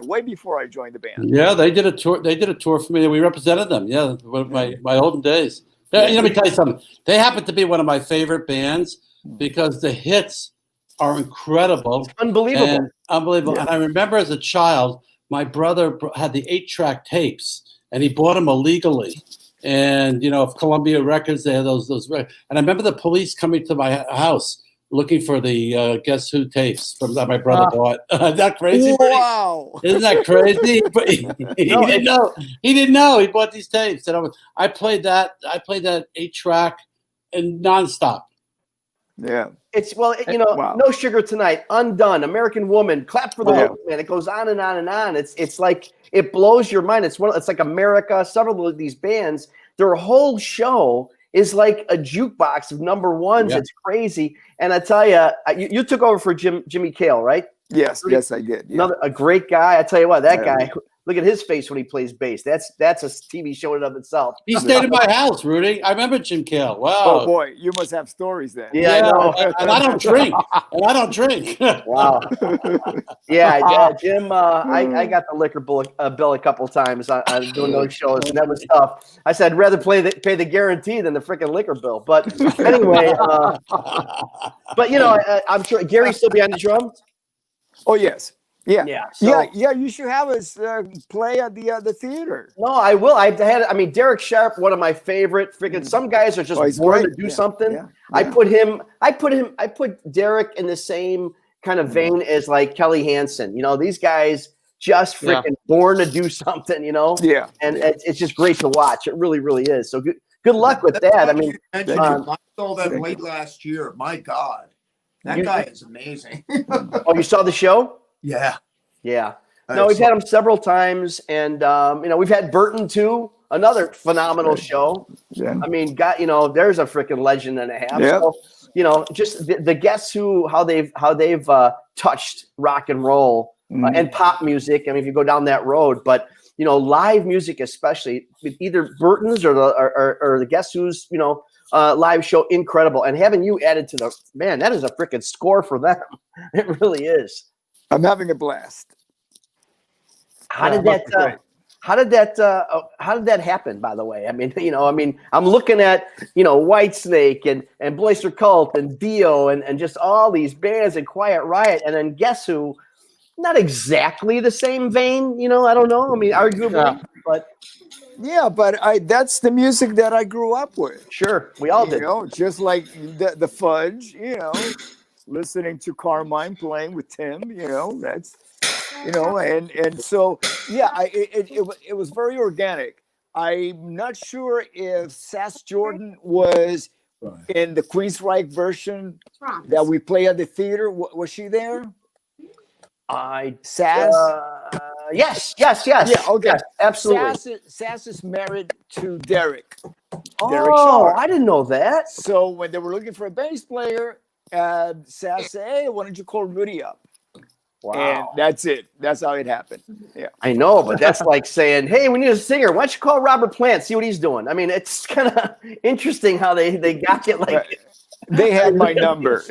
way before I joined the band. Yeah, they did a tour. They did a tour for me. We represented them. Yeah, my olden days. Let me tell you something. They happen to be one of my favorite bands because the hits are incredible. It's unbelievable. Unbelievable. Yeah. And I remember as a child, my brother had the 8-track tapes, and he bought them illegally. And, of Columbia Records, they had those. And I remember the police coming to my house looking for the Guess Who tapes that my brother bought. Isn't that crazy? Wow. Isn't that crazy? He didn't know. He didn't know. He bought these tapes. And I played that 8-track and nonstop. Yeah. It's No Sugar Tonight, Undone, American Woman, Clap for the Hope, man. It goes on and on and on. It's like it blows your mind. It's like America, several of these bands, their whole show is like a jukebox of number ones. Yeah. It's crazy. And I tell you, you took over for Jimmy Cale, right? Yes, yes, I did. Yeah. A great guy. I tell you what, that guy. Look at his face when he plays bass. That's a TV show in and of itself. He stayed at my house, Rudy. I remember Jim Cale. Wow. Oh boy, you must have stories then. Yeah, I know. And I don't drink. Wow. Yeah, Jim. I got the liquor bill a couple times on doing those shows, and that was tough. I said I'd rather pay the guarantee than the freaking liquor bill. But anyway, but I'm sure Gary's still behind the drums. Oh yes. Yeah, so, yeah. You should have us play at the theater. No, I will. I mean, Derek Sharp, one of my favorite. Freaking, some guys are just born to do something. Yeah. I put Derek in the same kind of vein as like Kelly Hansen. These guys just freaking born to do something. Yeah, and it's just great to watch. It really, really is. So good luck with that. I mean, I saw that late last year. My God, that guy is amazing. Oh, you saw the show? Yeah. No, we've had him several times, and we've had Burton too, another phenomenal show. Yeah. I mean, there's a freaking legend and a half. Yeah. So, just the guests how they've touched rock and roll and pop music. I mean, if you go down that road, but live music, especially with either Burton's or the guest who's live show, incredible. And having you added to that is a freaking score for them. It really is. I'm having a blast. How did that happen? By the way, I mean, I'm looking at Whitesnake and Blaster Cult and Dio and just all these bands and Quiet Riot, and then guess who? Not exactly the same vein, I don't know. I mean, arguably, but yeah, but that's the music that I grew up with. Sure, we all did. Just like the Fudge, listening to Carmine playing with Tim, that's, and so, yeah, it was very organic. I'm not sure if Sass Jordan was in the Queensryche version that we play at the theater. Was she there? Sass? Yes. Yeah, okay. Yes, absolutely. Sass is married to Derek. Oh, Derek Sharp. I didn't know that. So when they were looking for a bass player, Sass said, "Hey, why don't you call Rudy up?" Wow. And that's it. That's how it happened. Yeah. I know, but that's like saying, "Hey, we need a singer. Why don't you call Robert Plant? See what he's doing." I mean, it's kind of interesting how they got it. Like they had my number.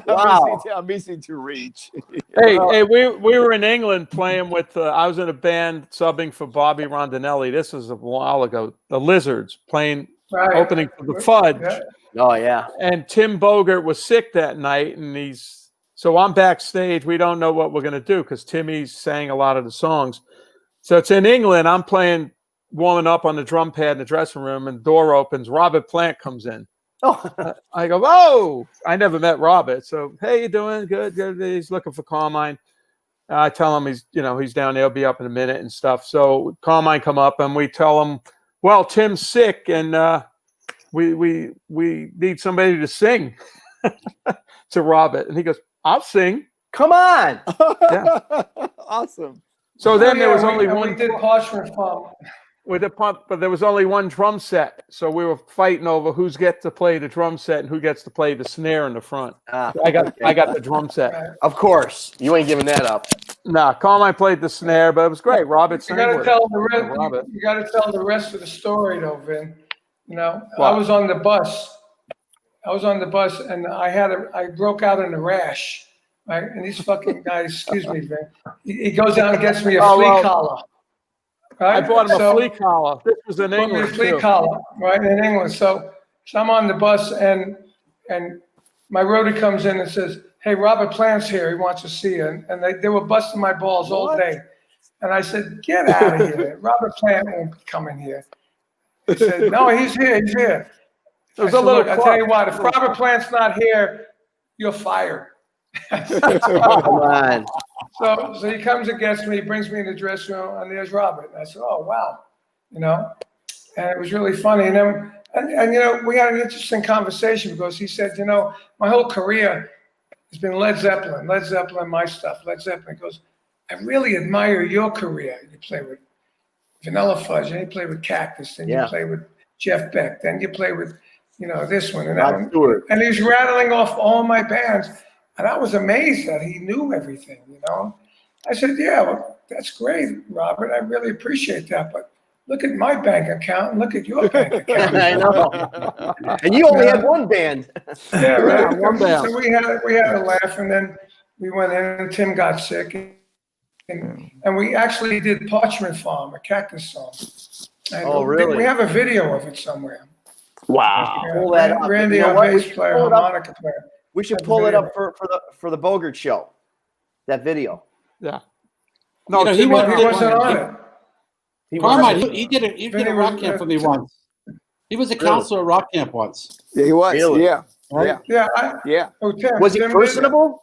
Wow. I'm easy to reach. Hey, we were in England playing with. I was in a band subbing for Bobby Rondinelli. This was a while ago. The Lizards playing opening for the Fudge. Yeah. Oh yeah. And Tim Bogert was sick that night, and so I'm backstage. We don't know what we're going to do because Timmy sang a lot of the songs. So it's in England. I'm warming up on the drum pad in the dressing room, and the door opens. Robert Plant comes in. Oh, I go, "Oh, I never met Robert." So, "Hey, you doing? Good. He's looking for Carmine." I tell him he's down there. He'll be up in a minute and stuff. So Carmine come up, and we tell him, "Well, Tim's sick, and we need somebody to sing." To Robert, and he goes, "I'll sing. Come on." Yeah. Awesome. So then there was only one. We did Parchment Farm. With the pump, but there was only one drum set, so we were fighting over who's gets to play the drum set and who gets to play the snare in the front. I got the drum set. Of course, you ain't giving that up. Nah, Carmine played the snare, but it was great. Robert sang You got to with tell it. the rest. Robert. You got to tell the rest of the story, though, Vin. I What? was on the bus. And I broke out in a rash, right? And these fucking guys, excuse me, Vin. He goes out and gets me a flea collar. Right? I bought him a flea collar. This was in England A flea too. collar, right, in England. So I'm on the bus, and my roadie comes in and says, "Hey, Robert Plant's here. He wants to see you." And they were busting my balls all day. And I said, "Get out of here. Robert Plant won't be coming here." He said, "No, he's here. He's here." It was I a said, little "Look, I tell you what, if Robert Plant's not here, you're fired." Come on. So he comes and gets me, he brings me in the dressing room, and there's Robert. And I said, "Oh, wow." And it was really funny. And then, and we had an interesting conversation because he said, "My whole career has been Led Zeppelin, my stuff, Led Zeppelin." He goes, "I really admire your career. You play with Vanilla Fudge, and you play with Cactus, and you play with Jeff Beck. Then you play with, this one and Rod that one. Stewart. And he's rattling off all my bands. And I was amazed that he knew everything, I said, yeah, well, that's great, Robert. I really appreciate that. But look at my bank account and look at your bank account. I know. And you only had one band. Yeah, right. One band. So we had a laugh, and then we went in, and Tim got sick, and we actually did Parchment Farm, a Cactus song. And Oh, really? We have a video of it somewhere. Wow. Yeah, Pull that up. Randy, You know our what? We bass should player, pull it up. harmonica player. We should That's pull it video. up for the Bogart show. That video. Yeah. No, He wasn't on it. Carmine, he did a Vinny rock was- camp for me once. He was a counselor at rock camp once. Yeah, he was. Really? Yeah. Right? Yeah. Yeah. Oh, Tim, Was he Tim did it. personable?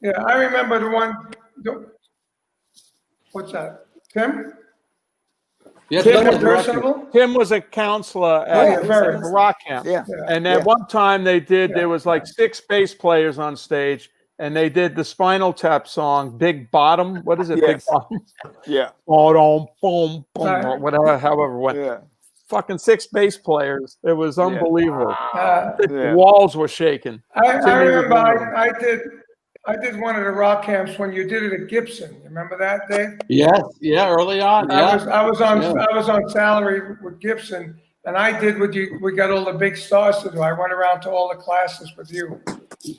Yeah, I remember the one. What's that? Tim? Yeah, Tim that was was rock camp. personable? Tim was a counselor yeah, at very. rock camp. Yeah. And at one time there was like 6 bass players on stage, and they did the Spinal Tap song, Big Bottom. What is it? Yes. Big Bottom. Yeah. Boom, boom, boom, Right. or whatever, however it went. Yeah. Fucking 6 bass players. It was unbelievable. The Yeah. walls were shaking. I Timmy remember was I did one of the rock camps when you did it at Gibson. You remember that, Dave? Yes, yeah, early on. Yeah. I was on Yeah. I was on salary with Gibson, and I did what we got all the big stars to do. I went around to all the classes with you.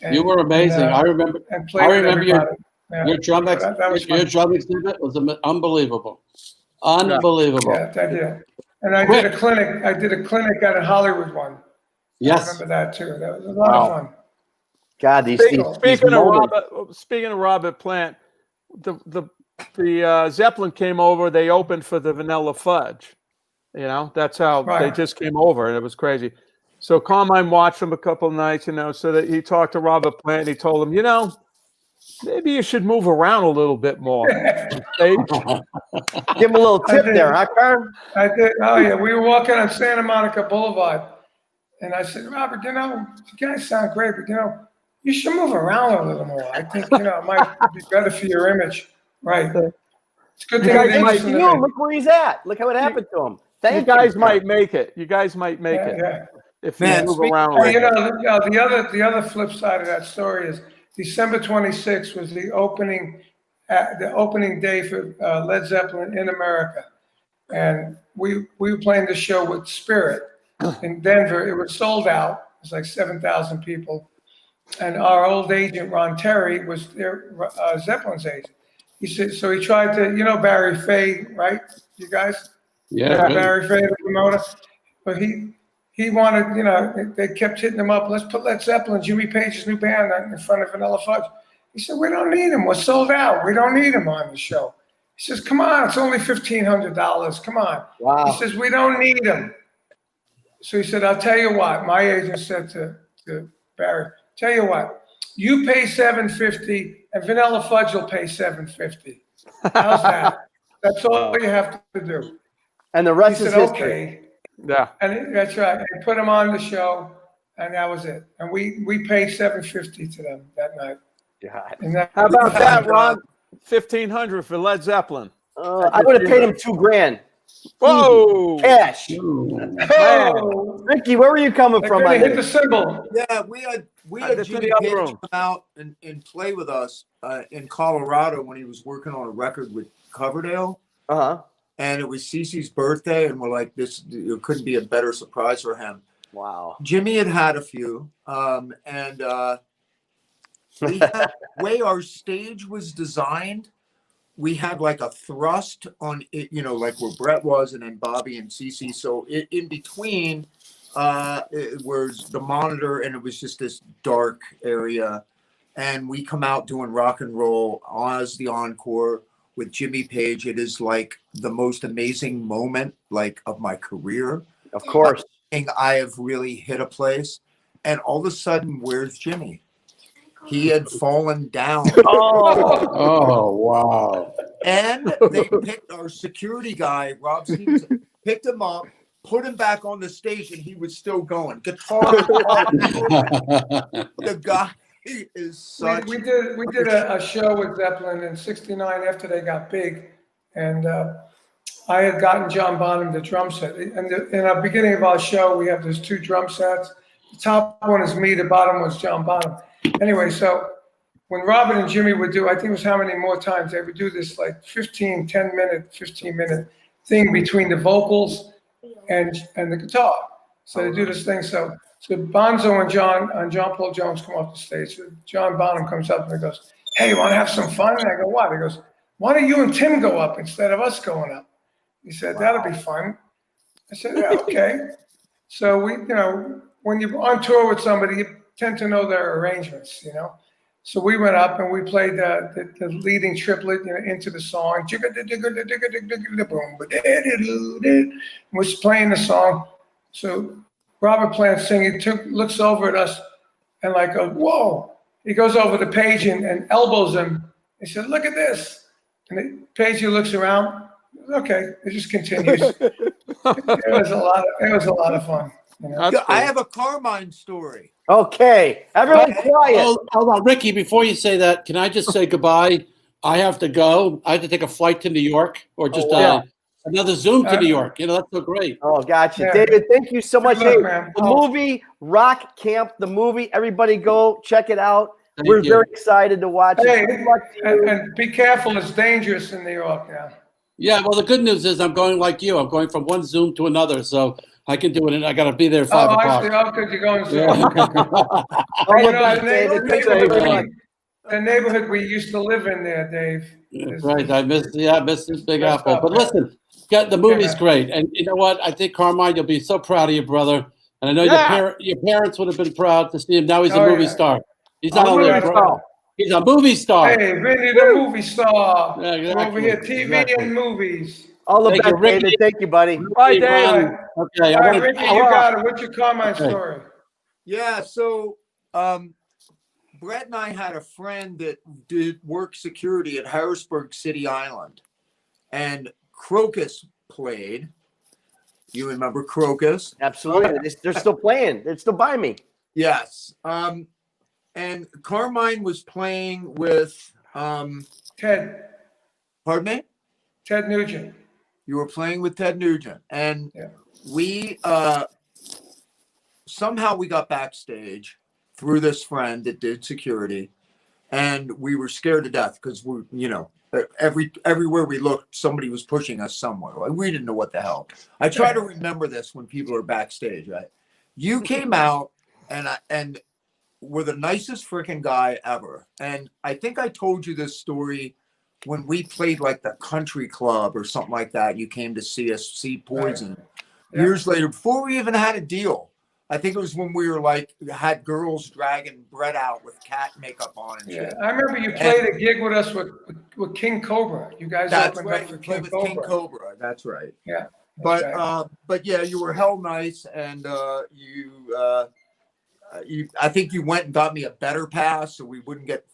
And, You were amazing. and, I remember. And played I with remember everybody. Yeah. your drum That was your fun. drum exhibit was unbelievable, unbelievable. Yeah, thank you. And I did a clinic. I did a clinic at a Hollywood one. Yes. I remember that too. That was a lot of fun. God, these Speaking moments. of Robert Plant, the Zeppelin came over. They opened for the Vanilla Fudge. That's how they Right. just came over, and it was crazy. So Carmine watched them a couple of nights, so that he talked to Robert Plant. And he told him, maybe you should move around a little bit more. on stage. Give him a little tip there, huh, Carm? I did. Oh yeah, we were walking on Santa Monica Boulevard, and I said, Robert, you guys sound great, but you should move around a little more. I think it might be better for your image. Right. It's a good thing. Thanks to you. Look where he's at. Look how it happened to him. You guys might make it. You guys might make it. Yeah. If you move around. Hey, the other flip side of that story is December 26th was the opening day for Led Zeppelin in America, and we were playing the show with Spirit in Denver. It was sold out. It was like 7,000 people, and our old agent Ron Terry was their Zeppelin's agent. He said so. He tried to, Barry Fay, right? You guys, Yeah. Barry Fay, the promoter, but he wanted, they kept hitting him up. Let's put Led Zeppelin, Jimmy Page's new band, in front of Vanilla Fudge. He said, we don't need him. We're sold out. We don't need him on the show. He says, come on, it's only $1,500. Come on. Wow. He says, we don't need him. So he said, I'll tell you what. My agent said to Barry, tell you what, you pay $750 and Vanilla Fudge will pay $750. How's that? That's all you have to do. And the rest He is said, history. okay. Yeah. And that's right. And put them on the show, and that was it. And we paid $750 to them that night. God. And that, How about that, Ron? $1,500 for Led Zeppelin. I would have paid him $2,000. Whoa! Cash. Oh, Ricky, where were you coming from? I my hit the man? symbol. Yeah, we had That's in Jimmy the other Page room. come out and play with us in Colorado when he was working on a record with Coverdale. Uh-huh. And it was Cece's birthday, and we're like, it couldn't be a better surprise for him. Wow. Jimmy had a few, and we had, way our stage was designed, we had like a thrust on it, like where Brett was, and then Bobby and Cece. So in between, it was the monitor, and it was just this dark area. And we come out doing rock and roll as the encore with Jimmy Page. It is like the most amazing moment of my career. Of course. I have really hit a place, and all of a sudden, where's Jimmy? He had fallen down. Oh, wow. And they picked our security guy, Rob Stevenson, picked him up, put him back on the stage, and he was still going. Guitar. The guy is such. We did a show with Zeppelin in '69 after they got big, and I had gotten John Bonham the drum set. And in the beginning of our show, we have those 2 drum sets. The top one is me, the bottom was John Bonham. Anyway, so when Robin and Jimmy would do, I think it was how many more times, they would do this like 15 minute thing between the vocals and the guitar. So they do this thing. So Bonzo and John Paul Jones come off the stage. So John Bonham comes up and he goes, "Hey, you want to have some fun?" And I go, "What?" He goes, "Why don't you and Tim go up instead of us going up?" He said, "That'll be fun." I said, "Yeah, okay." So we, when you're on tour with somebody, you tend to know their arrangements, So we went up and we played the leading triplet into the song. Was playing the song. So Robert Plant singing looks over at us and like goes, "Whoa." He goes over the page and elbows him. He said, "Look at this." And the page looks around. Okay, it just continues. It was a lot of fun. I have a Carmine story. Okay, everyone quiet. Hold on, Rikki, before you say that, can I just say goodbye? I have to go. I have to take a flight to New York or just another Zoom to New York. That's so great. Oh, gotcha. Yeah. David, thank you so much. Hey, the movie, Rock Camp, the movie, everybody go check it out. We're very excited to watch it. And be careful. It's dangerous in New York now. Yeah, well, the good news is I'm going like you. I'm going from one Zoom to another, so I can do it, and I got to be there at 5 o'clock. I see. Oh, because you're going Zoom. The neighborhood we used to live in there, Dave. Right. I miss this Big Apple. But listen, the movie's great. And you know what? I think, Carmine, you'll be so proud of your brother. And I know your parents would have been proud to see him. Now he's a movie star. He's not only a pro. He's a movie star. Hey, Vinny, the movie star. Yeah, exactly. Over here, TV and movies. All the best, David. Thank you, buddy. Bye, David. Okay. All right, Rikki, you got it. What's your Carmine story? Yeah, so Brett and I had a friend that did work security at Harrisburg City Island. And Crocus played. You remember Crocus? Absolutely. They're still playing. They're still by me. Yes. And Carmine was playing with Ted. Pardon me? Ted Nugent. You were playing with Ted Nugent. And we somehow we got backstage through this friend that did security. And we were scared to death because we, everywhere we looked, somebody was pushing us somewhere. Like, we didn't know what the hell. I try to remember this when people are backstage, right? You came out and were the nicest freaking guy ever. And I think I told you this story when we played like the country club or something like that. You came to see us see Poison years later, before we even had a deal. I think it was when we were like, had girls dragging Brett out with cat makeup on and shit. I remember you played a gig with us with King Cobra. You guys opened up for King Cobra. King Cobra. That's right. Yeah. But yeah, you were hell nice, and I think you went and got me a better pass so we wouldn't get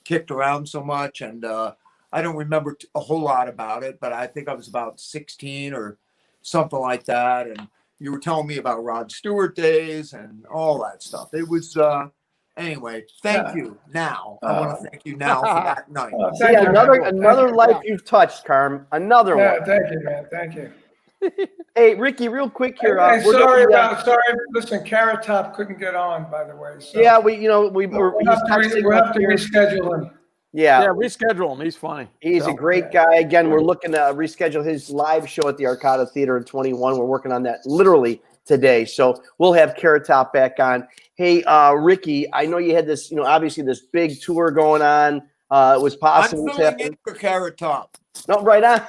kicked around so much. And I don't remember a whole lot about it, but I think I was about 16 or something like that. And you were telling me about Rod Stewart days and all that stuff. It was anyway. Thank you. Now I want to thank you now for that night. See, another life you've touched, Carm. Another one. Thank you, man. Thank you. Hey, Rikki, real quick here. Sorry. Listen, Carrot Top couldn't get on, by the way. So yeah, we'll have to reschedule him. Yeah, reschedule him. He's funny. He's a great guy. Again, we're looking to reschedule his live show at the Arcada Theater in 21. We're working on that literally today. So we'll have Carrot Top back on. Hey, Rikki, I know you had this, obviously this big tour going on. It was possible. I'm filling in for Carrot Top. No, right on.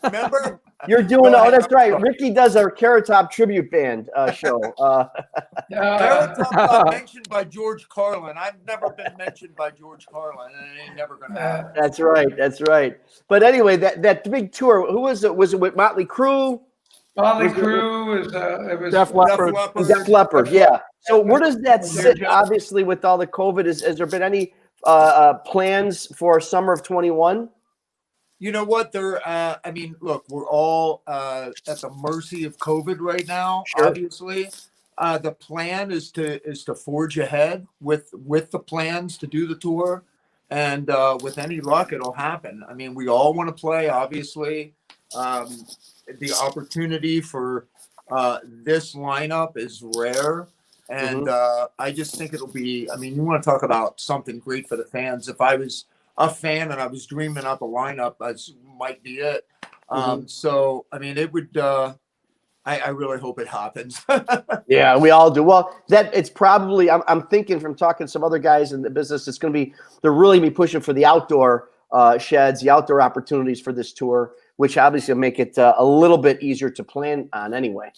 Remember? You're doing that's right. Rikki does our Carrot Top tribute band show. Carrot Top got mentioned by George Carlin. I've never been mentioned by George Carlin, and it ain't never gonna happen. That's right. But anyway, that big tour, who was it? Was it with Motley Crue? Motley Crue it was Def Leppard. Def Leppard, yeah. So where does that sit? Obviously, with all the COVID, has there been any plans for summer of 21? You know what? Look, we're all at the mercy of COVID right now. Sure. Obviously, the plan is to forge ahead with the plans to do the tour, and with any luck, it'll happen. I mean, we all want to play, obviously. The opportunity for this lineup is rare. And I just think it'll be, I mean, you want to talk about something great for the fans. If I was a fan and I was dreaming up a lineup, that might be it. So, I mean, it would, I really hope it happens. Yeah, we all do. Well, it's probably, I'm thinking from talking to some other guys in the business, it's going to be, they're really be pushing for the outdoor sheds, the outdoor opportunities for this tour, which obviously will make it a little bit easier to plan on anyway.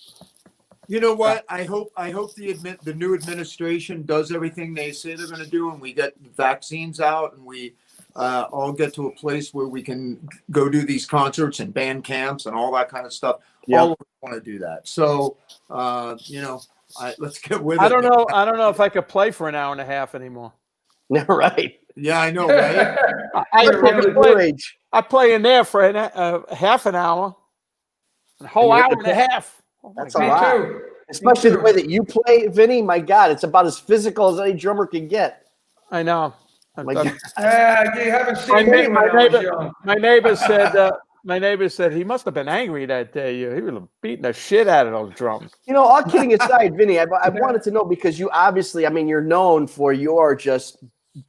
You know what? I hope the new administration does everything they say they're going to do, and we get vaccines out, and we all get to a place where we can go do these concerts and band camps and all that kind of stuff. Yeah. All of us want to do that. So, let's get with it. I don't know. I don't know if I could play for an hour and a half anymore. Right. Yeah, I know, right? I play in there for half an hour, a whole hour and a half. Oh That's a lot. too. Especially the way that you play, Vinny. My God, it's about as physical as any drummer can get. I know. You haven't seen me when I was young. My neighbor said he must have been angry that day. He was beating the shit out of those drums. You know, all kidding aside, Vinny, I wanted to know, because you obviously, I mean, you're known for your just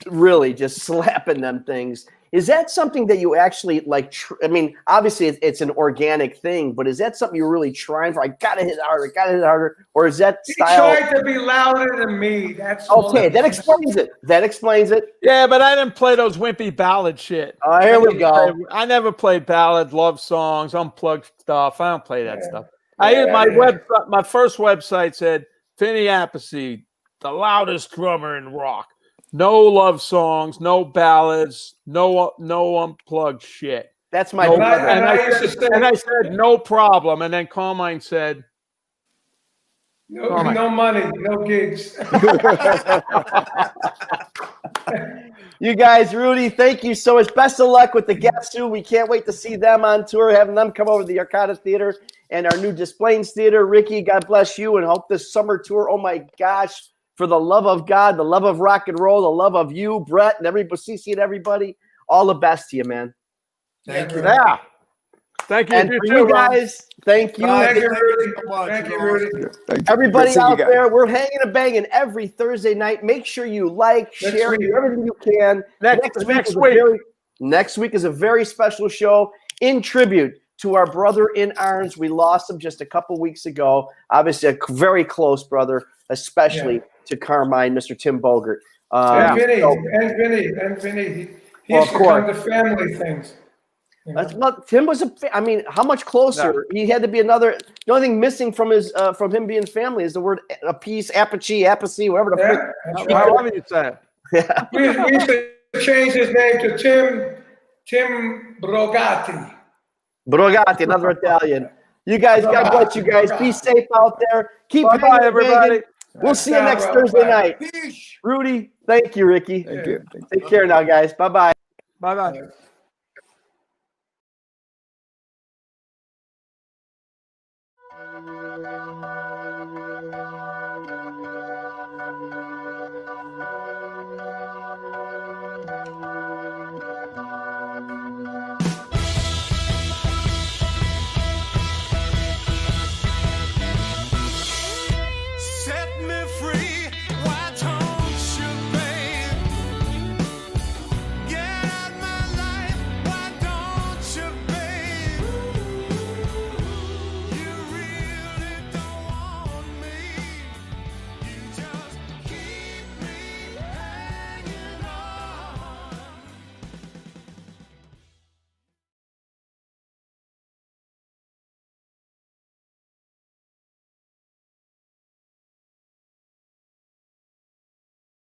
really just slapping them things. Is that something that you actually like? I mean, obviously it's an organic thing, but is that something you're really trying for? I gotta hit harder, or is that style? He tried to be louder than me. That's okay. That explains it. That explains it. Yeah, but I didn't play those wimpy ballad shit. Oh, here we go. I never played ballad, love songs, unplugged stuff. I don't play that stuff. My first website said Vinny Appice, the loudest drummer in rock. No love songs, no ballads, no unplugged shit. That's my. And I said no problem. And then Carmine said, no money, no gigs. You guys, Rudy, thank you so much. Best of luck with the guests too. We can't wait to see them on tour, having them come over to the Arcada Theater and our new Des Plaines Theater. Rikki, God bless you, and hope this summer tour. Oh my gosh. For the love of God, the love of rock and roll, the love of you, Brett, and everybody, CC, and everybody, all the best to you, man. Thank you. Yeah. Thank you. And for you guys, thank you. Thank you, Rudy. Thank you, Rudy. Everybody out there, we're hanging and banging every Thursday night. Make sure you like, share, do everything you can. Next week is a very special show in tribute to our brother in arms. We lost him just a couple weeks ago. Obviously, a very close brother, especially to Carmine, Mr. Tim Bogert. And Vinny. He used to come to family things. Tim was how much closer? Yeah. He had to be another. The only thing missing from him being family is the word Appice, Appice, whatever the fuck. However you say it. Yeah. We used to change his name to Tim Brogatti. Brogatti, another Italian. You guys, God bless you guys. Be safe out there. Keep bye, everybody. We'll see you next Thursday night. Rudy, thank you, Rikki. Thank you. Take care now, guys. Bye-bye. Bye-bye.